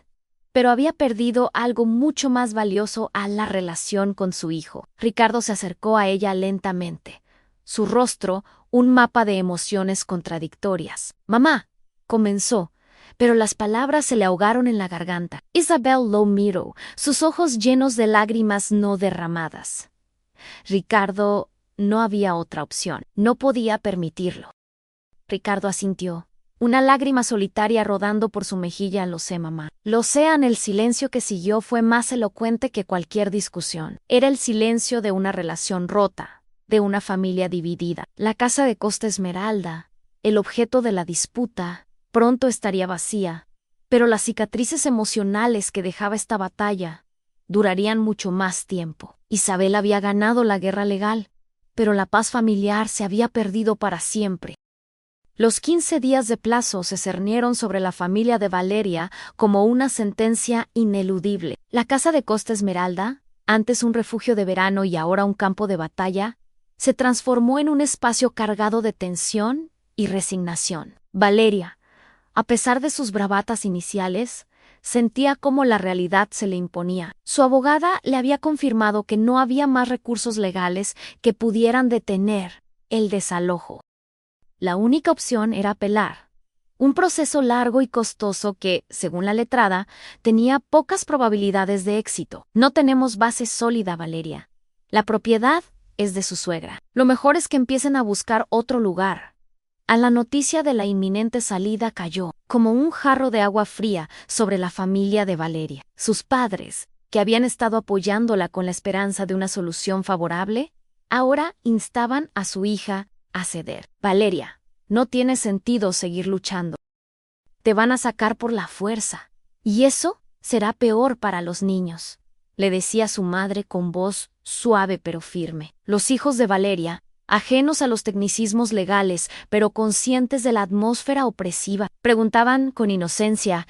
pero había perdido algo mucho más valioso a la relación con su hijo. Ricardo se acercó a ella lentamente. Su rostro, un mapa de emociones contradictorias. «Mamá», comenzó, pero las palabras se le ahogaron en la garganta. Isabel lo miró, sus ojos llenos de lágrimas no derramadas. Ricardo, no había otra opción. No podía permitirlo. Ricardo asintió. Una lágrima solitaria rodando por su mejilla. «Lo sé, mamá. Lo sé». El silencio que siguió fue más elocuente que cualquier discusión. Era el silencio de una relación rota, de una familia dividida. La casa de Costa Esmeralda, el objeto de la disputa, pronto estaría vacía, pero las cicatrices emocionales que dejaba esta batalla durarían mucho más tiempo. Isabel había ganado la guerra legal, pero la paz familiar se había perdido para siempre. Los 15 días de plazo se cernieron sobre la familia de Valeria como una sentencia ineludible. La casa de Costa Esmeralda, antes un refugio de verano y ahora un campo de batalla, se transformó en un espacio cargado de tensión y resignación. Valeria, a pesar de sus bravatas iniciales, sentía cómo la realidad se le imponía. Su abogada le había confirmado que no había más recursos legales que pudieran detener el desalojo. La única opción era apelar. Un proceso largo y costoso que, según la letrada, tenía pocas probabilidades de éxito. «No tenemos base sólida, Valeria. La propiedad es de su suegra. Lo mejor es que empiecen a buscar otro lugar». A la noticia de la inminente salida cayó, como un jarro de agua fría, sobre la familia de Valeria. Sus padres, que habían estado apoyándola con la esperanza de una solución favorable, ahora instaban a su hija a ceder. «Valeria, no tiene sentido seguir luchando. Te van a sacar por la fuerza, y eso será peor para los niños», le decía su madre con voz suave pero firme. Los hijos de Valeria, ajenos a los tecnicismos legales, pero conscientes de la atmósfera opresiva, preguntaban con inocencia: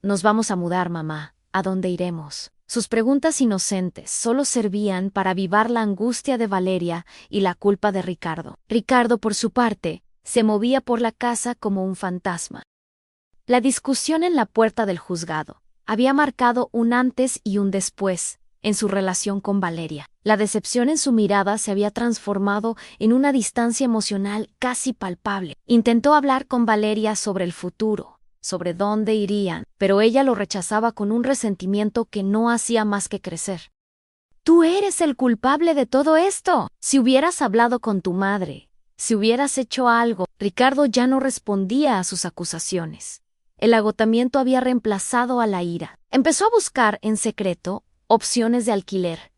«Nos vamos a mudar, mamá. ¿A dónde iremos?». Sus preguntas inocentes solo servían para avivar la angustia de Valeria y la culpa de Ricardo. Ricardo, por su parte, se movía por la casa como un fantasma. La discusión en la puerta del juzgado había marcado un antes y un después en su relación con Valeria. La decepción en su mirada se había transformado en una distancia emocional casi palpable. Intentó hablar con Valeria sobre el futuro, sobre dónde irían, pero ella lo rechazaba con un resentimiento que no hacía más que crecer. «Tú eres el culpable de todo esto. Si hubieras hablado con tu madre, si hubieras hecho algo». Ricardo ya no respondía a sus acusaciones. El agotamiento había reemplazado a la ira. Empezó a buscar, en secreto, opciones de alquiler,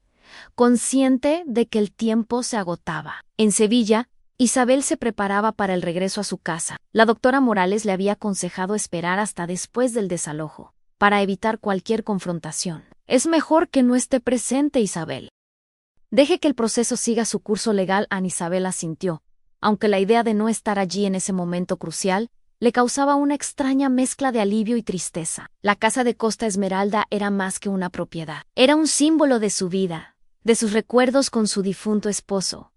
consciente de que el tiempo se agotaba. En Sevilla, Isabel se preparaba para el regreso a su casa. La doctora Morales le había aconsejado esperar hasta después del desalojo, para evitar cualquier confrontación. «Es mejor que no esté presente, Isabel. Deje que el proceso siga su curso legal». Isabel asintió, aunque la idea de no estar allí en ese momento crucial le causaba una extraña mezcla de alivio y tristeza. La casa de Costa Esmeralda era más que una propiedad. Era un símbolo de su vida, de sus recuerdos con su difunto esposo.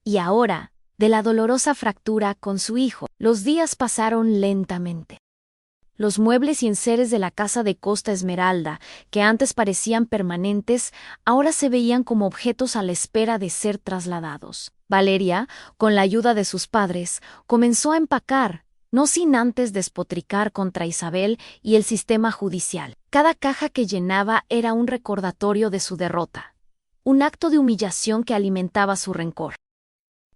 Y ahora, de la dolorosa fractura con su hijo. Los días pasaron lentamente. Los muebles y enseres de la casa de Costa Esmeralda, que antes parecían permanentes, ahora se veían como objetos a la espera de ser trasladados. Valeria, con la ayuda de sus padres, comenzó a empacar, no sin antes despotricar contra Isabel y el sistema judicial. Cada caja que llenaba era un recordatorio de su derrota, un acto de humillación que alimentaba su rencor.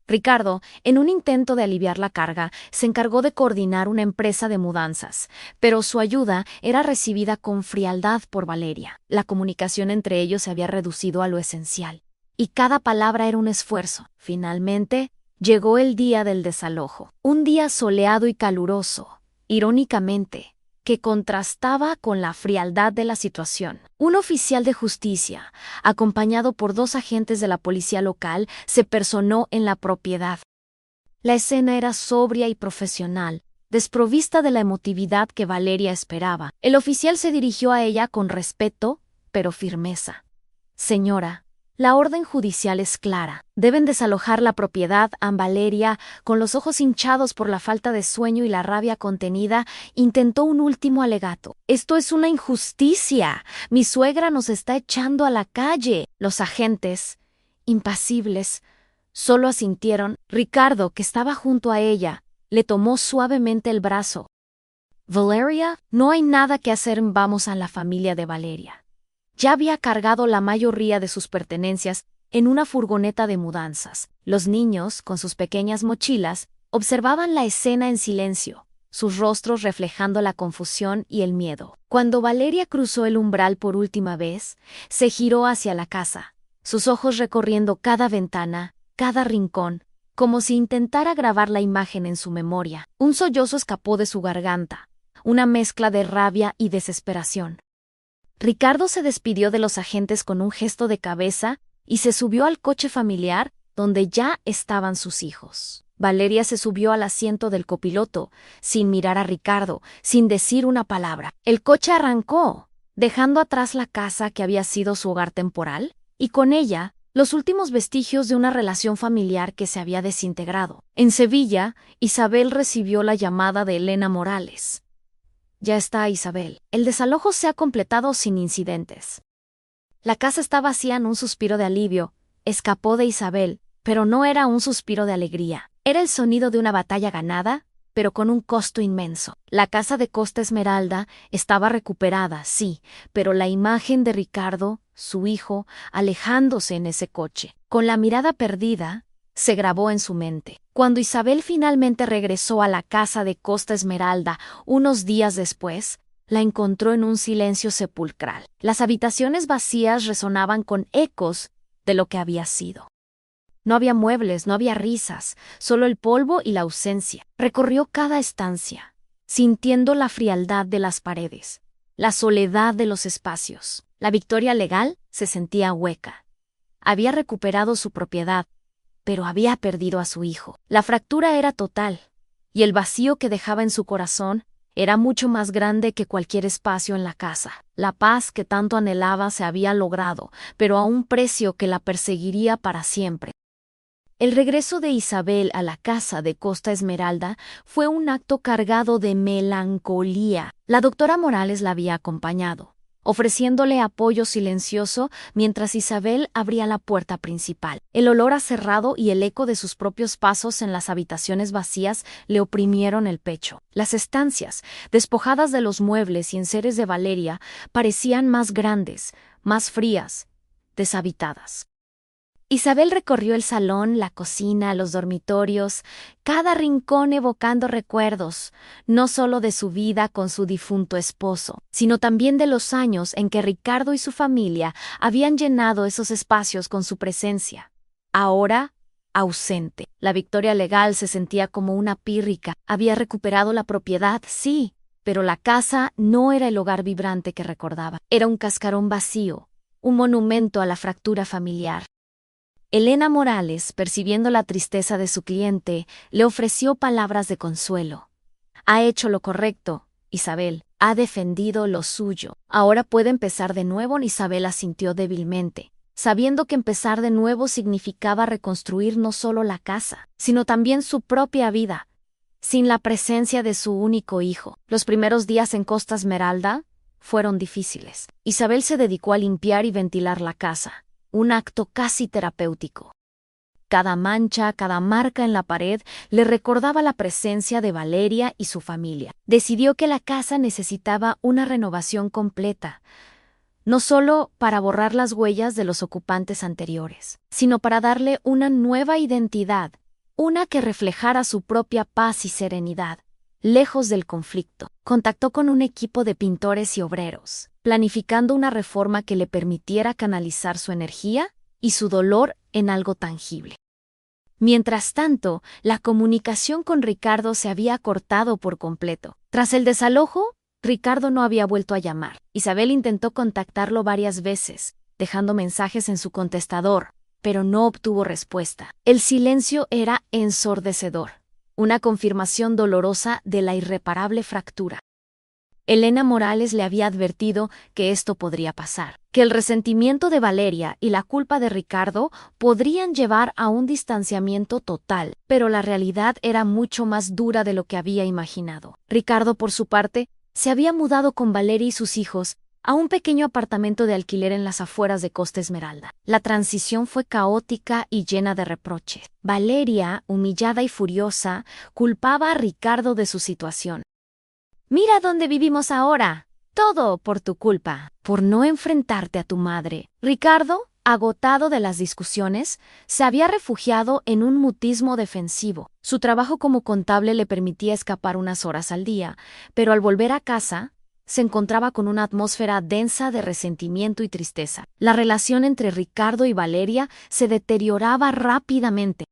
Ricardo, en un intento de aliviar la carga, se encargó de coordinar una empresa de mudanzas, pero su ayuda era recibida con frialdad por Valeria. La comunicación entre ellos se había reducido a lo esencial, y cada palabra era un esfuerzo. Finalmente, llegó el día del desalojo, un día soleado y caluroso, irónicamente, que contrastaba con la frialdad de la situación. Un oficial de justicia, acompañado por 2 agentes de la policía local, se personó en la propiedad. La escena era sobria y profesional, desprovista de la emotividad que Valeria esperaba. El oficial se dirigió a ella con respeto, pero firmeza. «Señora, la orden judicial es clara. Deben desalojar la propiedad». Valeria, con los ojos hinchados por la falta de sueño y la rabia contenida, intentó un último alegato. «Esto es una injusticia. Mi suegra nos está echando a la calle». Los agentes, impasibles, solo asintieron. Ricardo, que estaba junto a ella, le tomó suavemente el brazo. «Valeria, no hay nada que hacer. Vamos a la familia de Valeria». Ya había cargado la mayoría de sus pertenencias en una furgoneta de mudanzas. Los niños, con sus pequeñas mochilas, observaban la escena en silencio, sus rostros reflejando la confusión y el miedo. Cuando Valeria cruzó el umbral por última vez, se giró hacia la casa, sus ojos recorriendo cada ventana, cada rincón, como si intentara grabar la imagen en su memoria. Un sollozo escapó de su garganta, una mezcla de rabia y desesperación. Ricardo se despidió de los agentes con un gesto de cabeza y se subió al coche familiar donde ya estaban sus hijos. Valeria se subió al asiento del copiloto, sin mirar a Ricardo, sin decir una palabra. El coche arrancó, dejando atrás la casa que había sido su hogar temporal, y con ella los últimos vestigios de una relación familiar que se había desintegrado. En Sevilla, Isabel recibió la llamada de Elena Morales. «Ya está, Isabel. El desalojo se ha completado sin incidentes». La casa está vacía. En un suspiro de alivio, escapó de Isabel, pero no era un suspiro de alegría. Era el sonido de una batalla ganada, pero con un costo inmenso. La casa de Costa Esmeralda estaba recuperada, sí, pero la imagen de Ricardo, su hijo, alejándose en ese coche, con la mirada perdida, se grabó en su mente. Cuando Isabel finalmente regresó a la casa de Costa Esmeralda unos días después, la encontró en un silencio sepulcral. Las habitaciones vacías resonaban con ecos de lo que había sido. No había muebles, no había risas, solo el polvo y la ausencia. Recorrió cada estancia, sintiendo la frialdad de las paredes, la soledad de los espacios. La victoria legal se sentía hueca. Había recuperado su propiedad, pero había perdido a su hijo. La fractura era total, y el vacío que dejaba en su corazón era mucho más grande que cualquier espacio en la casa. La paz que tanto anhelaba se había logrado, pero a un precio que la perseguiría para siempre. El regreso de Isabel a la casa de Costa Esmeralda fue un acto cargado de melancolía. La doctora Morales la había acompañado, ofreciéndole apoyo silencioso mientras Isabel abría la puerta principal. El olor a cerrado y el eco de sus propios pasos en las habitaciones vacías le oprimieron el pecho. Las estancias, despojadas de los muebles y enseres de Valeria, parecían más grandes, más frías, deshabitadas. Isabel recorrió el salón, la cocina, los dormitorios, cada rincón evocando recuerdos, no solo de su vida con su difunto esposo, sino también de los años en que Ricardo y su familia habían llenado esos espacios con su presencia. Ahora, ausente. La victoria legal se sentía como una pírrica. Había recuperado la propiedad, sí, pero la casa no era el hogar vibrante que recordaba. Era un cascarón vacío, un monumento a la fractura familiar. Elena Morales, percibiendo la tristeza de su cliente, le ofreció palabras de consuelo. «Ha hecho lo correcto, Isabel. Ha defendido lo suyo. Ahora puede empezar de nuevo». Isabel asintió débilmente. sabiendo que empezar de nuevo significaba reconstruir no solo la casa, sino también su propia vida, sin la presencia de su único hijo. Los primeros días en Costa Esmeralda fueron difíciles. Isabel se dedicó a limpiar y ventilar la casa, un acto casi terapéutico. Cada mancha, cada marca en la pared le recordaba la presencia de Valeria y su familia. Decidió que la casa necesitaba una renovación completa, no solo para borrar las huellas de los ocupantes anteriores, sino para darle una nueva identidad, una que reflejara su propia paz y serenidad, lejos del conflicto. Contactó con un equipo de pintores y obreros, planificando una reforma que le permitiera canalizar su energía y su dolor en algo tangible. Mientras tanto, la comunicación con Ricardo se había cortado por completo. Tras el desalojo, Ricardo no había vuelto a llamar. Isabel intentó contactarlo varias veces, dejando mensajes en su contestador, pero no obtuvo respuesta. El silencio era ensordecedor, una confirmación dolorosa de la irreparable fractura. Elena Morales le había advertido que esto podría pasar, que el resentimiento de Valeria y la culpa de Ricardo podrían llevar a un distanciamiento total, pero la realidad era mucho más dura de lo que había imaginado. Ricardo, por su parte, se había mudado con Valeria y sus hijos a un pequeño apartamento de alquiler en las afueras de Costa Esmeralda. La transición fue caótica y llena de reproches. Valeria, humillada y furiosa, culpaba a Ricardo de su situación. «Mira dónde vivimos ahora. Todo por tu culpa, por no enfrentarte a tu madre». Ricardo, agotado de las discusiones, se había refugiado en un mutismo defensivo. Su trabajo como contable le permitía escapar unas horas al día, pero al volver a casa, se encontraba con una atmósfera densa de resentimiento y tristeza. La relación entre Ricardo y Valeria se deterioraba rápidamente.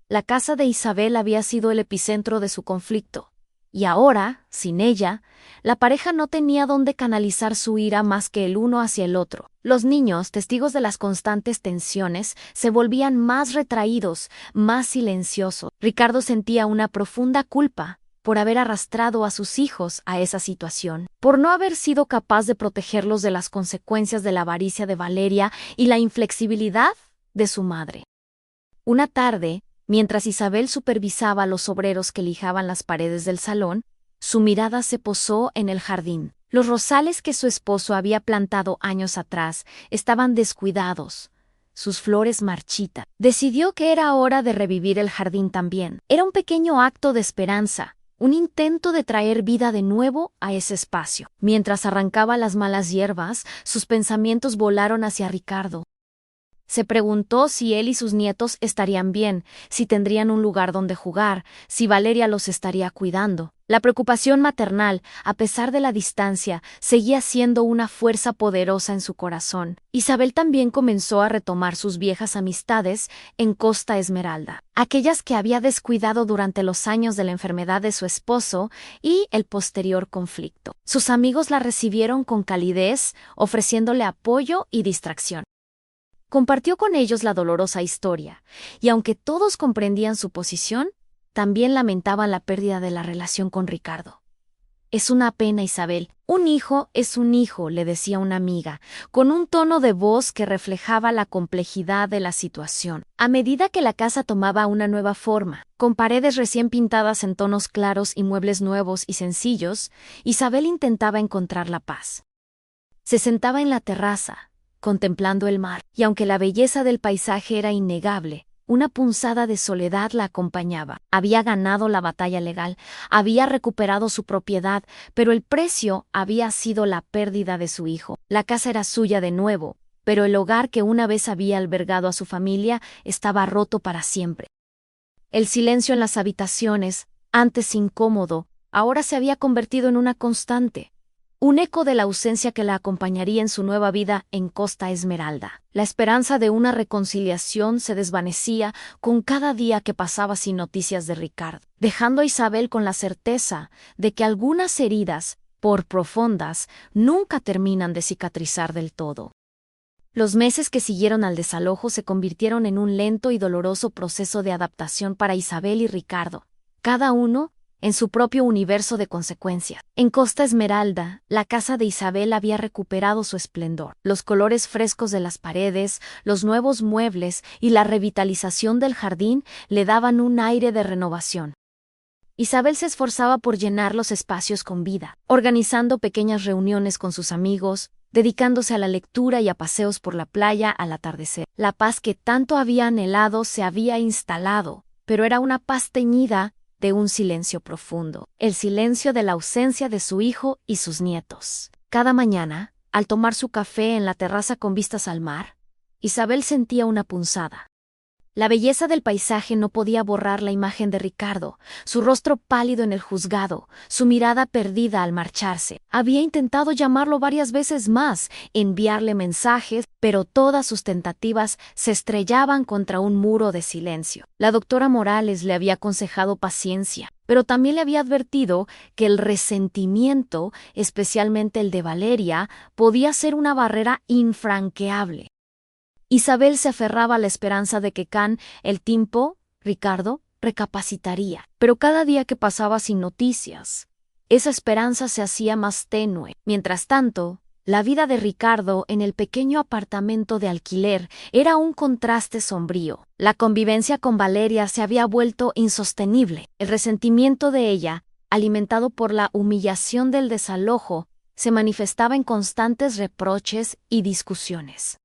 La casa de Isabel había sido el epicentro de su conflicto. Y ahora, sin ella, la pareja no tenía dónde canalizar su ira más que el uno hacia el otro. Los niños, testigos de las constantes tensiones, se volvían más retraídos, más silenciosos. Ricardo sentía una profunda culpa por haber arrastrado a sus hijos a esa situación, por no haber sido capaz de protegerlos de las consecuencias de la avaricia de Valeria y la inflexibilidad de su madre. Una tarde, mientras Isabel supervisaba a los obreros que lijaban las paredes del salón, su mirada se posó en el jardín. Los rosales que su esposo había plantado años atrás estaban descuidados, sus flores marchitas. Decidió que era hora de revivir el jardín también. Era un pequeño acto de esperanza, un intento de traer vida de nuevo a ese espacio. Mientras arrancaba las malas hierbas, sus pensamientos volaron hacia Ricardo. Se preguntó si él y sus nietos estarían bien, si tendrían un lugar donde jugar, si Valeria los estaría cuidando. La preocupación maternal, a pesar de la distancia, seguía siendo una fuerza poderosa en su corazón. Isabel también comenzó a retomar sus viejas amistades en Costa Esmeralda, aquellas que había descuidado durante los años de la enfermedad de su esposo y el posterior conflicto. Sus amigos la recibieron con calidez, ofreciéndole apoyo y distracción. Compartió con ellos la dolorosa historia, y aunque todos comprendían su posición, también lamentaban la pérdida de la relación con Ricardo. «Es una pena, Isabel. Un hijo es un hijo», le decía una amiga, con un tono de voz que reflejaba la complejidad de la situación. A medida que la casa tomaba una nueva forma, con paredes recién pintadas en tonos claros y muebles nuevos y sencillos, Isabel intentaba encontrar la paz. Se sentaba en la terraza, contemplando el mar, y aunque la belleza del paisaje era innegable, una punzada de soledad la acompañaba. Había ganado la batalla legal, había recuperado su propiedad, pero el precio había sido la pérdida de su hijo. La casa era suya de nuevo, pero el hogar que una vez había albergado a su familia estaba roto para siempre. El silencio en las habitaciones, antes incómodo, ahora se había convertido en una constante. Un eco de la ausencia que la acompañaría en su nueva vida en Costa Esmeralda. La esperanza de una reconciliación se desvanecía con cada día que pasaba sin noticias de Ricardo, dejando a Isabel con la certeza de que algunas heridas, por profundas, nunca terminan de cicatrizar del todo. Los meses que siguieron al desalojo se convirtieron en un lento y doloroso proceso de adaptación para Isabel y Ricardo, cada uno en su propio universo de consecuencias. En Costa Esmeralda, la casa de Isabel había recuperado su esplendor. Los colores frescos de las paredes, los nuevos muebles y la revitalización del jardín le daban un aire de renovación. Isabel se esforzaba por llenar los espacios con vida, organizando pequeñas reuniones con sus amigos, dedicándose a la lectura y a paseos por la playa al atardecer. La paz que tanto había anhelado se había instalado, pero era una paz teñida de un silencio profundo, el silencio de la ausencia de su hijo y sus nietos. Cada mañana, al tomar su café en la terraza con vistas al mar, Isabel sentía una punzada. La belleza del paisaje no podía borrar la imagen de Ricardo, su rostro pálido en el juzgado, su mirada perdida al marcharse. Había intentado llamarlo varias veces más, enviarle mensajes, pero todas sus tentativas se estrellaban contra un muro de silencio. La doctora Morales le había aconsejado paciencia, pero también le había advertido que el resentimiento, especialmente el de Valeria, podía ser una barrera infranqueable. Isabel se aferraba a la esperanza de que el tiempo, Ricardo, recapacitaría. Pero cada día que pasaba sin noticias, esa esperanza se hacía más tenue. Mientras tanto, la vida de Ricardo en el pequeño apartamento de alquiler era un contraste sombrío. La convivencia con Valeria se había vuelto insostenible. El resentimiento de ella, alimentado por la humillación del desalojo, se manifestaba en constantes reproches y discusiones.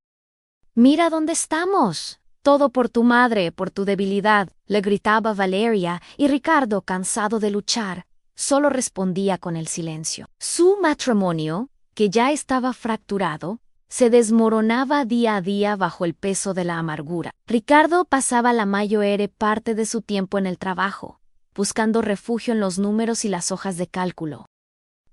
«Mira dónde estamos. Todo por tu madre, por tu debilidad», le gritaba Valeria, y Ricardo, cansado de luchar, solo respondía con el silencio. Su matrimonio, que ya estaba fracturado, se desmoronaba día a día bajo el peso de la amargura. Ricardo pasaba la mayor parte de su tiempo en el trabajo, buscando refugio en los números y las hojas de cálculo.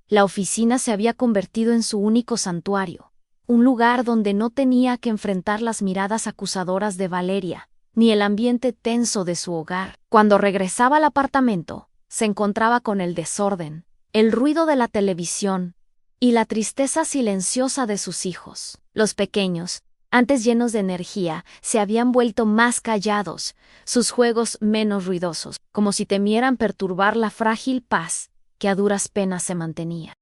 La oficina se había convertido en su único santuario. Un lugar donde no tenía que enfrentar las miradas acusadoras de Valeria, ni el ambiente tenso de su hogar. Cuando regresaba al apartamento, se encontraba con el desorden, el ruido de la televisión y la tristeza silenciosa de sus hijos. Los pequeños, antes llenos de energía, se habían vuelto más callados, sus juegos menos ruidosos, como si temieran perturbar la frágil paz que a duras penas se mantenía.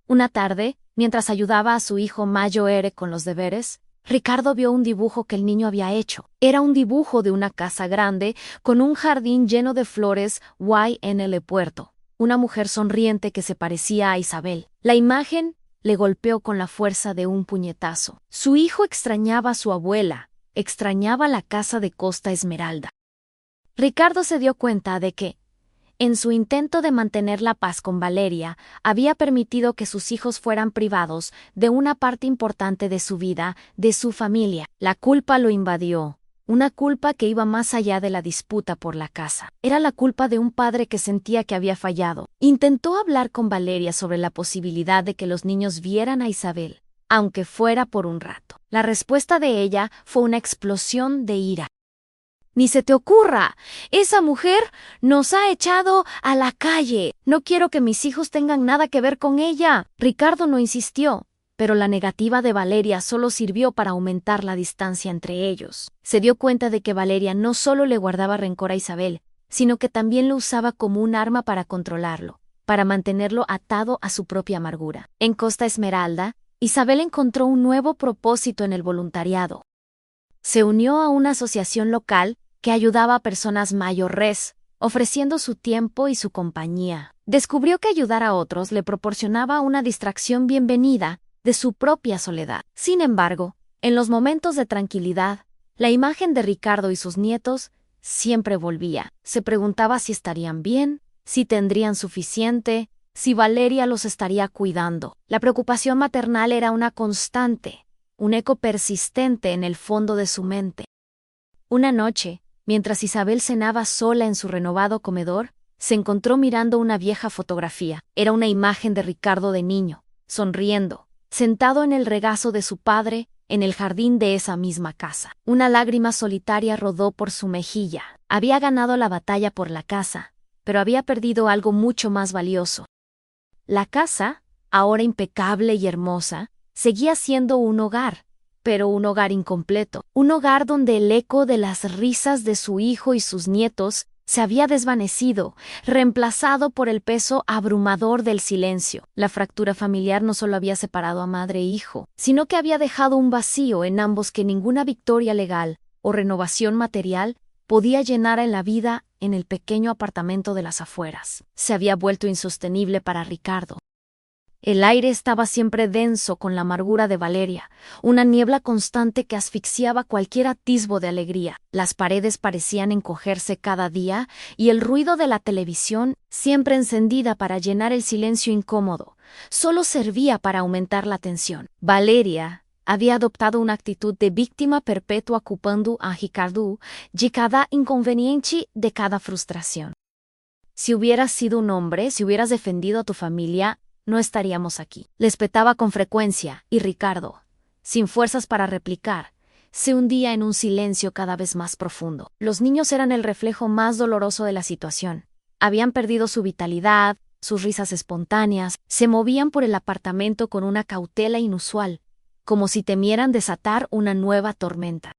Una tarde, mientras ayudaba a su hijo mayor con los deberes, Ricardo vio un dibujo que el niño había hecho. Era un dibujo de una casa grande con un jardín lleno de flores en el puerto. Una mujer sonriente que se parecía a Isabel. La imagen le golpeó con la fuerza de un puñetazo. Su hijo extrañaba a su abuela, extrañaba la casa de Costa Esmeralda. Ricardo se dio cuenta de que, en su intento de mantener la paz con Valeria, había permitido que sus hijos fueran privados de una parte importante de su vida, de su familia. La culpa lo invadió, una culpa que iba más allá de la disputa por la casa. Era la culpa de un padre que sentía que había fallado. Intentó hablar con Valeria sobre la posibilidad de que los niños vieran a Isabel, aunque fuera por un rato. La respuesta de ella fue una explosión de ira. «Ni se te ocurra. Esa mujer nos ha echado a la calle. No quiero que mis hijos tengan nada que ver con ella». Ricardo no insistió, pero la negativa de Valeria solo sirvió para aumentar la distancia entre ellos. Se dio cuenta de que Valeria no solo le guardaba rencor a Isabel, sino que también lo usaba como un arma para controlarlo, para mantenerlo atado a su propia amargura. En Costa Esmeralda, Isabel encontró un nuevo propósito en el voluntariado. Se unió a una asociación local que ayudaba a personas mayores, ofreciendo su tiempo y su compañía. Descubrió que ayudar a otros le proporcionaba una distracción bienvenida de su propia soledad. Sin embargo, en los momentos de tranquilidad, la imagen de Ricardo y sus nietos siempre volvía. Se preguntaba si estarían bien, si tendrían suficiente, si Valeria los estaría cuidando. La preocupación maternal era una constante, un eco persistente en el fondo de su mente. Una noche, mientras Isabel cenaba sola en su renovado comedor, se encontró mirando una vieja fotografía. Era una imagen de Ricardo de niño, sonriendo, sentado en el regazo de su padre, en el jardín de esa misma casa. Una lágrima solitaria rodó por su mejilla. Había ganado la batalla por la casa, pero había perdido algo mucho más valioso. La casa, ahora impecable y hermosa, seguía siendo un hogar, pero un hogar incompleto, un hogar donde el eco de las risas de su hijo y sus nietos se había desvanecido, reemplazado por el peso abrumador del silencio. La fractura familiar no solo había separado a madre e hijo, sino que había dejado un vacío en ambos que ninguna victoria legal o renovación material podía llenar en la vida en el pequeño apartamento de las afueras. Se había vuelto insostenible para Ricardo. El aire estaba siempre denso con la amargura de Valeria, una niebla constante que asfixiaba cualquier atisbo de alegría. Las paredes parecían encogerse cada día y el ruido de la televisión, siempre encendida para llenar el silencio incómodo, solo servía para aumentar la tensión. Valeria había adoptado una actitud de víctima perpetua culpando a Ricardo de cada inconveniente, de cada frustración. Si hubieras sido un hombre, si hubieras defendido a tu familia, no estaríamos aquí. Les petaba con frecuencia, y Ricardo, sin fuerzas para replicar, se hundía en un silencio cada vez más profundo. Los niños eran el reflejo más doloroso de la situación. Habían perdido su vitalidad, sus risas espontáneas, se movían por el apartamento con una cautela inusual, como si temieran desatar una nueva tormenta.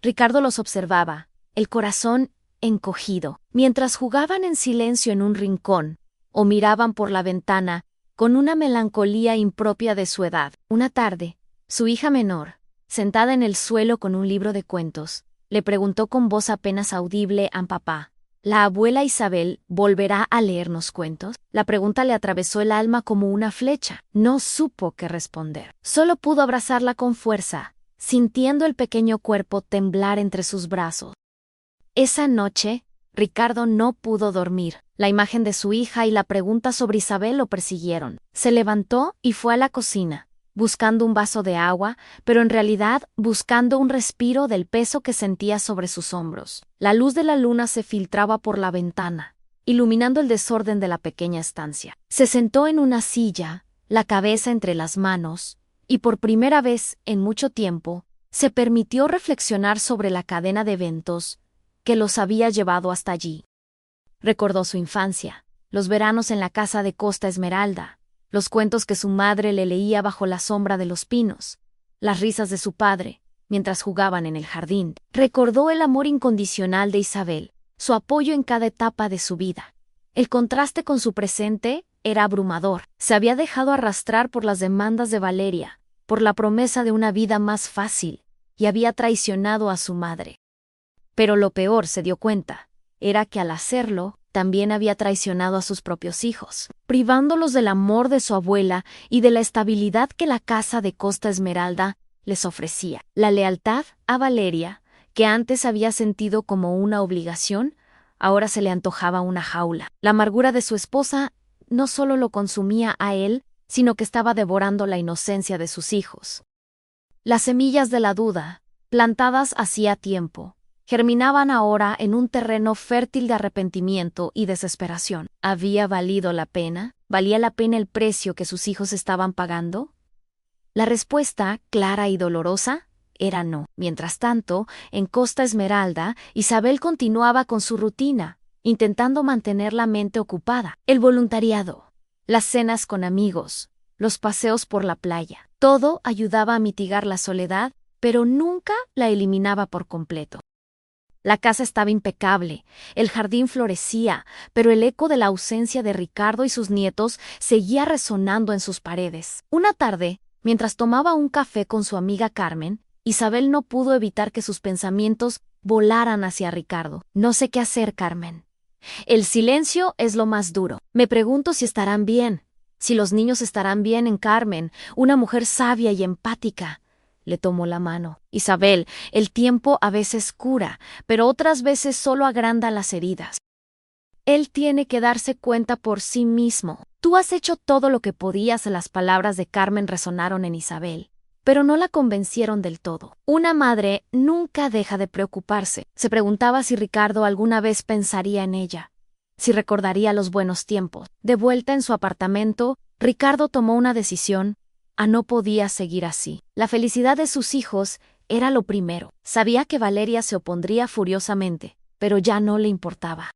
Ricardo los observaba, el corazón encogido, mientras jugaban en silencio en un rincón, o miraban por la ventana, con una melancolía impropia de su edad. Una tarde, su hija menor, sentada en el suelo con un libro de cuentos, le preguntó con voz apenas audible a papá: ¿La abuela Isabel volverá a leernos cuentos? La pregunta le atravesó el alma como una flecha. No supo qué responder. Solo pudo abrazarla con fuerza, sintiendo el pequeño cuerpo temblar entre sus brazos. Esa noche, Ricardo no pudo dormir. La imagen de su hija y la pregunta sobre Isabel lo persiguieron. Se levantó y fue a la cocina, buscando un vaso de agua, pero en realidad buscando un respiro del peso que sentía sobre sus hombros. La luz de la luna se filtraba por la ventana, iluminando el desorden de la pequeña estancia. Se sentó en una silla, la cabeza entre las manos, y por primera vez en mucho tiempo, se permitió reflexionar sobre la cadena de eventos que los había llevado hasta allí. Recordó su infancia, los veranos en la casa de Costa Esmeralda, los cuentos que su madre le leía bajo la sombra de los pinos, las risas de su padre, mientras jugaban en el jardín. Recordó el amor incondicional de Isabel, su apoyo en cada etapa de su vida. El contraste con su presente era abrumador. Se había dejado arrastrar por las demandas de Valeria, por la promesa de una vida más fácil, y había traicionado a su madre. Pero lo peor, se dio cuenta, era que al hacerlo, también había traicionado a sus propios hijos, privándolos del amor de su abuela y de la estabilidad que la casa de Costa Esmeralda les ofrecía. La lealtad a Valeria, que antes había sentido como una obligación, ahora se le antojaba una jaula. La amargura de su esposa no solo lo consumía a él, sino que estaba devorando la inocencia de sus hijos. Las semillas de la duda, plantadas hacía tiempo, germinaban ahora en un terreno fértil de arrepentimiento y desesperación. ¿Había valido la pena? ¿Valía la pena el precio que sus hijos estaban pagando? La respuesta, clara y dolorosa, era no. Mientras tanto, en Costa Esmeralda, Isabel continuaba con su rutina, intentando mantener la mente ocupada. El voluntariado, las cenas con amigos, los paseos por la playa. Todo ayudaba a mitigar la soledad, pero nunca la eliminaba por completo. La casa estaba impecable, el jardín florecía, pero el eco de la ausencia de Ricardo y sus nietos seguía resonando en sus paredes. Una tarde, mientras tomaba un café con su amiga Carmen, Isabel no pudo evitar que sus pensamientos volaran hacia Ricardo. No sé qué hacer, Carmen. El silencio es lo más duro. Me pregunto si estarán bien, si los niños estarán bien en Carmen, una mujer sabia y empática. Le tomó la mano. Isabel, el tiempo a veces cura, pero otras veces solo agranda las heridas. Él tiene que darse cuenta por sí mismo. Tú has hecho todo lo que podías. Las palabras de Carmen resonaron en Isabel, pero no la convencieron del todo. Una madre nunca deja de preocuparse. Se preguntaba si Ricardo alguna vez pensaría en ella, si recordaría los buenos tiempos. De vuelta en su apartamento, Ricardo tomó una decisión. No podía seguir así. La felicidad de sus hijos era lo primero. Sabía que Valeria se opondría furiosamente, pero ya no le importaba.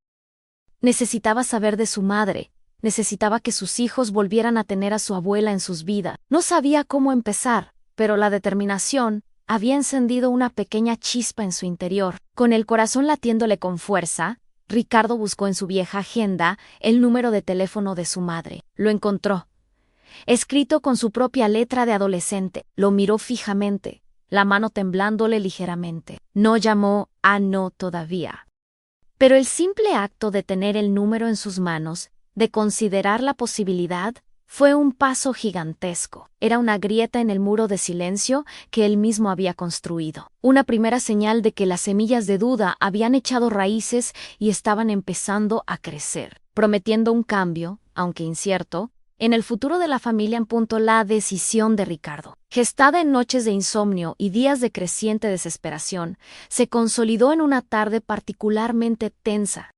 Necesitaba saber de su madre, necesitaba que sus hijos volvieran a tener a su abuela en sus vidas. No sabía cómo empezar, pero la determinación había encendido una pequeña chispa en su interior. Con el corazón latiéndole con fuerza, Ricardo buscó en su vieja agenda el número de teléfono de su madre. Lo encontró. Escrito con su propia letra de adolescente. Lo miró fijamente, la mano temblándole ligeramente. No llamó. No todavía. Pero el simple acto de tener el número en sus manos, de considerar la posibilidad, fue un paso gigantesco. Era una grieta en el muro de silencio que él mismo había construido. Una primera señal de que las semillas de duda habían echado raíces y estaban empezando a crecer, prometiendo un cambio, aunque incierto, en el futuro de la familia. En punto la decisión de Ricardo, gestada en noches de insomnio y días de creciente desesperación, se consolidó en una tarde particularmente tensa.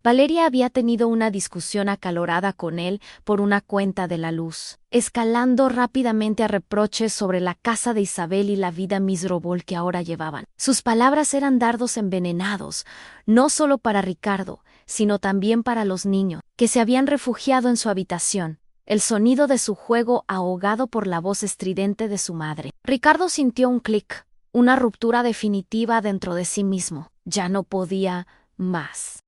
Valeria había tenido una discusión acalorada con él por una cuenta de la luz, escalando rápidamente a reproches sobre la casa de Isabel y la vida miserable que ahora llevaban. Sus palabras eran dardos envenenados, no solo para Ricardo, sino también para los niños, que se habían refugiado en su habitación. El sonido de su juego ahogado por la voz estridente de su madre. Ricardo sintió un clic, una ruptura definitiva dentro de sí mismo. Ya no podía más.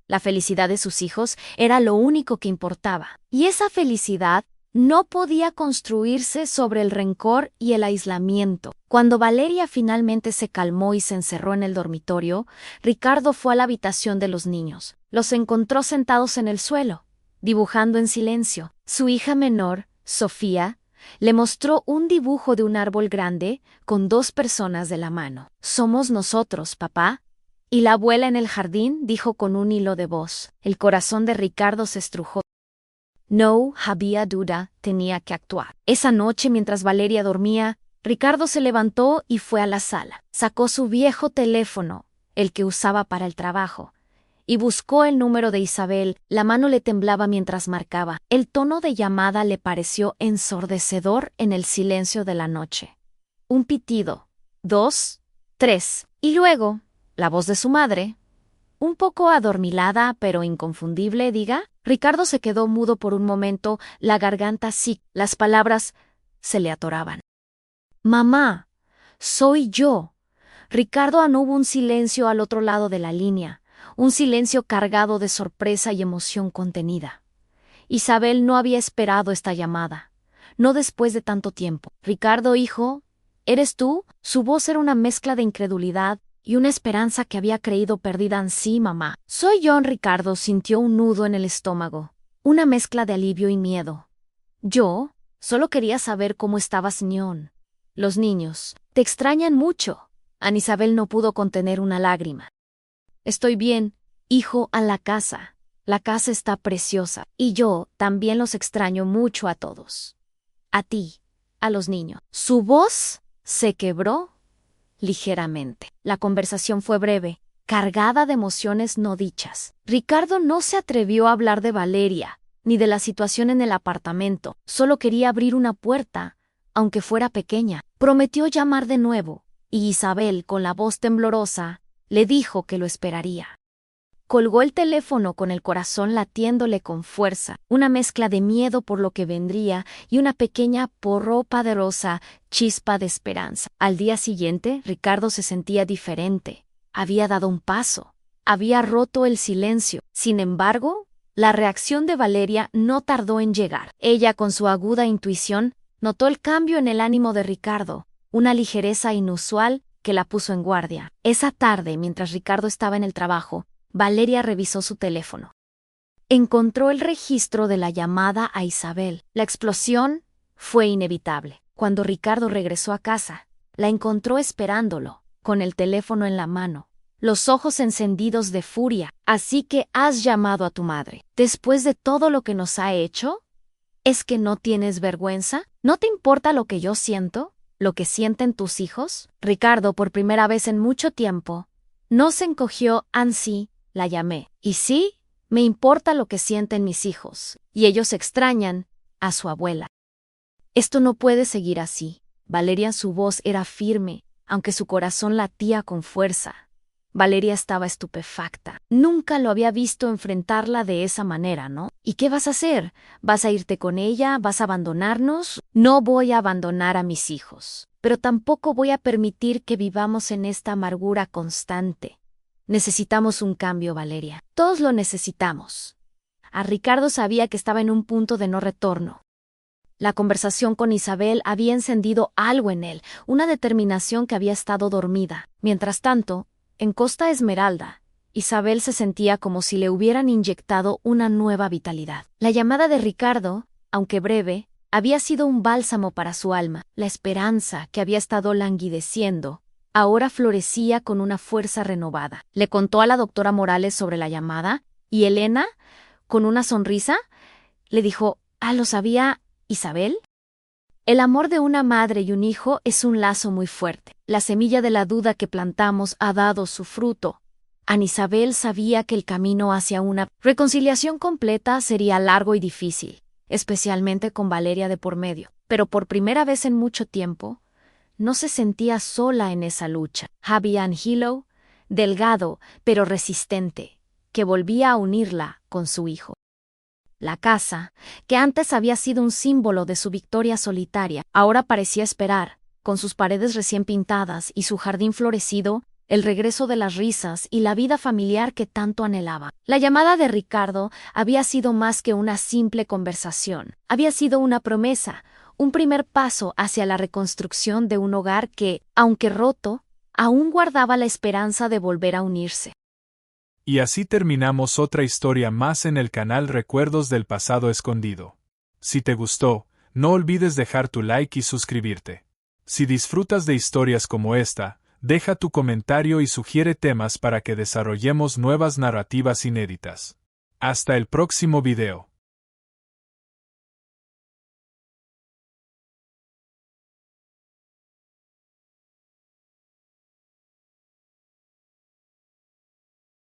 La felicidad de sus hijos era lo único que importaba, y esa felicidad no podía construirse sobre el rencor y el aislamiento. Cuando Valeria finalmente se calmó y se encerró en el dormitorio, Ricardo fue a la habitación de los niños. Los encontró sentados en el suelo, dibujando en silencio. Su hija menor, Sofía, le mostró un dibujo de un árbol grande con 2 personas de la mano. «Somos nosotros, papá». Y la abuela en el jardín dijo con un hilo de voz. El corazón de Ricardo se estrujó. No había duda, tenía que actuar. Esa noche, mientras Valeria dormía, Ricardo se levantó y fue a la sala. Sacó su viejo teléfono, el que usaba para el trabajo, y buscó el número de Isabel. La mano le temblaba mientras marcaba. El tono de llamada le pareció ensordecedor en el silencio de la noche. Un pitido, 2, 3, y luego la voz de su madre, un poco adormilada pero inconfundible. «Diga». Ricardo se quedó mudo por un momento, la garganta sí, las palabras se le atoraban. «Mamá, soy yo». Ricardo anduvo un silencio al otro lado de la línea, un silencio cargado de sorpresa y emoción contenida. Isabel no había esperado esta llamada, no después de tanto tiempo. «Ricardo, hijo, ¿eres tú?». Su voz era una mezcla de incredulidad y una esperanza que había creído perdida. «Sí, mamá». «Soy yo». Ricardo sintió un nudo en el estómago, una mezcla de alivio y miedo. «Yo solo quería saber cómo estabas, ñón. Los niños te extrañan mucho». Ana Isabel no pudo contener una lágrima. «Estoy bien, hijo, a la casa. La casa está preciosa. Y yo también los extraño mucho a todos. A ti, a los niños». Su voz se quebró ligeramente. La conversación fue breve, cargada de emociones no dichas. Ricardo no se atrevió a hablar de Valeria, ni de la situación en el apartamento. Solo quería abrir una puerta, aunque fuera pequeña. Prometió llamar de nuevo, y Isabel, con la voz temblorosa, le dijo que lo esperaría. Colgó el teléfono con el corazón latiéndole con fuerza, una mezcla de miedo por lo que vendría y una pequeña pero poderosa chispa de esperanza. Al día siguiente, Ricardo se sentía diferente. Había dado un paso. Había roto el silencio. Sin embargo, la reacción de Valeria no tardó en llegar. Ella, con su aguda intuición, notó el cambio en el ánimo de Ricardo, una ligereza inusual que la puso en guardia. Esa tarde, mientras Ricardo estaba en el trabajo, Valeria revisó su teléfono. Encontró el registro de la llamada a Isabel. La explosión fue inevitable. Cuando Ricardo regresó a casa, la encontró esperándolo, con el teléfono en la mano, los ojos encendidos de furia. «Así que has llamado a tu madre. Después de todo lo que nos ha hecho, ¿es que no tienes vergüenza? ¿No te importa lo que yo siento? ¿Lo que sienten tus hijos?». Ricardo, por primera vez en mucho tiempo, no se encogió. «Sí, la llamé. Y sí, me importa lo que sienten mis hijos. Y ellos extrañan a su abuela. Esto no puede seguir así». Valeria, su voz era firme, aunque su corazón latía con fuerza. Valeria estaba estupefacta. Nunca lo había visto enfrentarla de esa manera, ¿no? «¿Y qué vas a hacer? ¿Vas a irte con ella? ¿Vas a abandonarnos?» «No voy a abandonar a mis hijos, pero tampoco voy a permitir que vivamos en esta amargura constante. Necesitamos un cambio, Valeria. Todos lo necesitamos. A Ricardo sabía que estaba en un punto de no retorno. La conversación con Isabel había encendido algo en él, una determinación que había estado dormida. Mientras tanto, en Costa Esmeralda, Isabel se sentía como si le hubieran inyectado una nueva vitalidad. La llamada de Ricardo, aunque breve, había sido un bálsamo para su alma. La esperanza, que había estado languideciendo, ahora florecía con una fuerza renovada. Le contó a la doctora Morales sobre la llamada, y Elena, con una sonrisa, le dijo: «Ah, ¿lo sabía Isabel?». El amor de una madre y un hijo es un lazo muy fuerte. La semilla de la duda que plantamos ha dado su fruto. Ana Isabel sabía que el camino hacia una reconciliación completa sería largo y difícil, especialmente con Valeria de por medio. Pero por primera vez en mucho tiempo, no se sentía sola en esa lucha. Había Angelo, delgado pero resistente, que volvía a unirla con su hijo. La casa, que antes había sido un símbolo de su victoria solitaria, ahora parecía esperar, con sus paredes recién pintadas y su jardín florecido, el regreso de las risas y la vida familiar que tanto anhelaba. La llamada de Ricardo había sido más que una simple conversación. Había sido una promesa, un primer paso hacia la reconstrucción de un hogar que, aunque roto, aún guardaba la esperanza de volver a unirse. Y así terminamos otra historia más en el canal Recuerdos del Pasado Escondido. Si te gustó, no olvides dejar tu like y suscribirte. Si disfrutas de historias como esta, deja tu comentario y sugiere temas para que desarrollemos nuevas narrativas inéditas. Hasta el próximo video.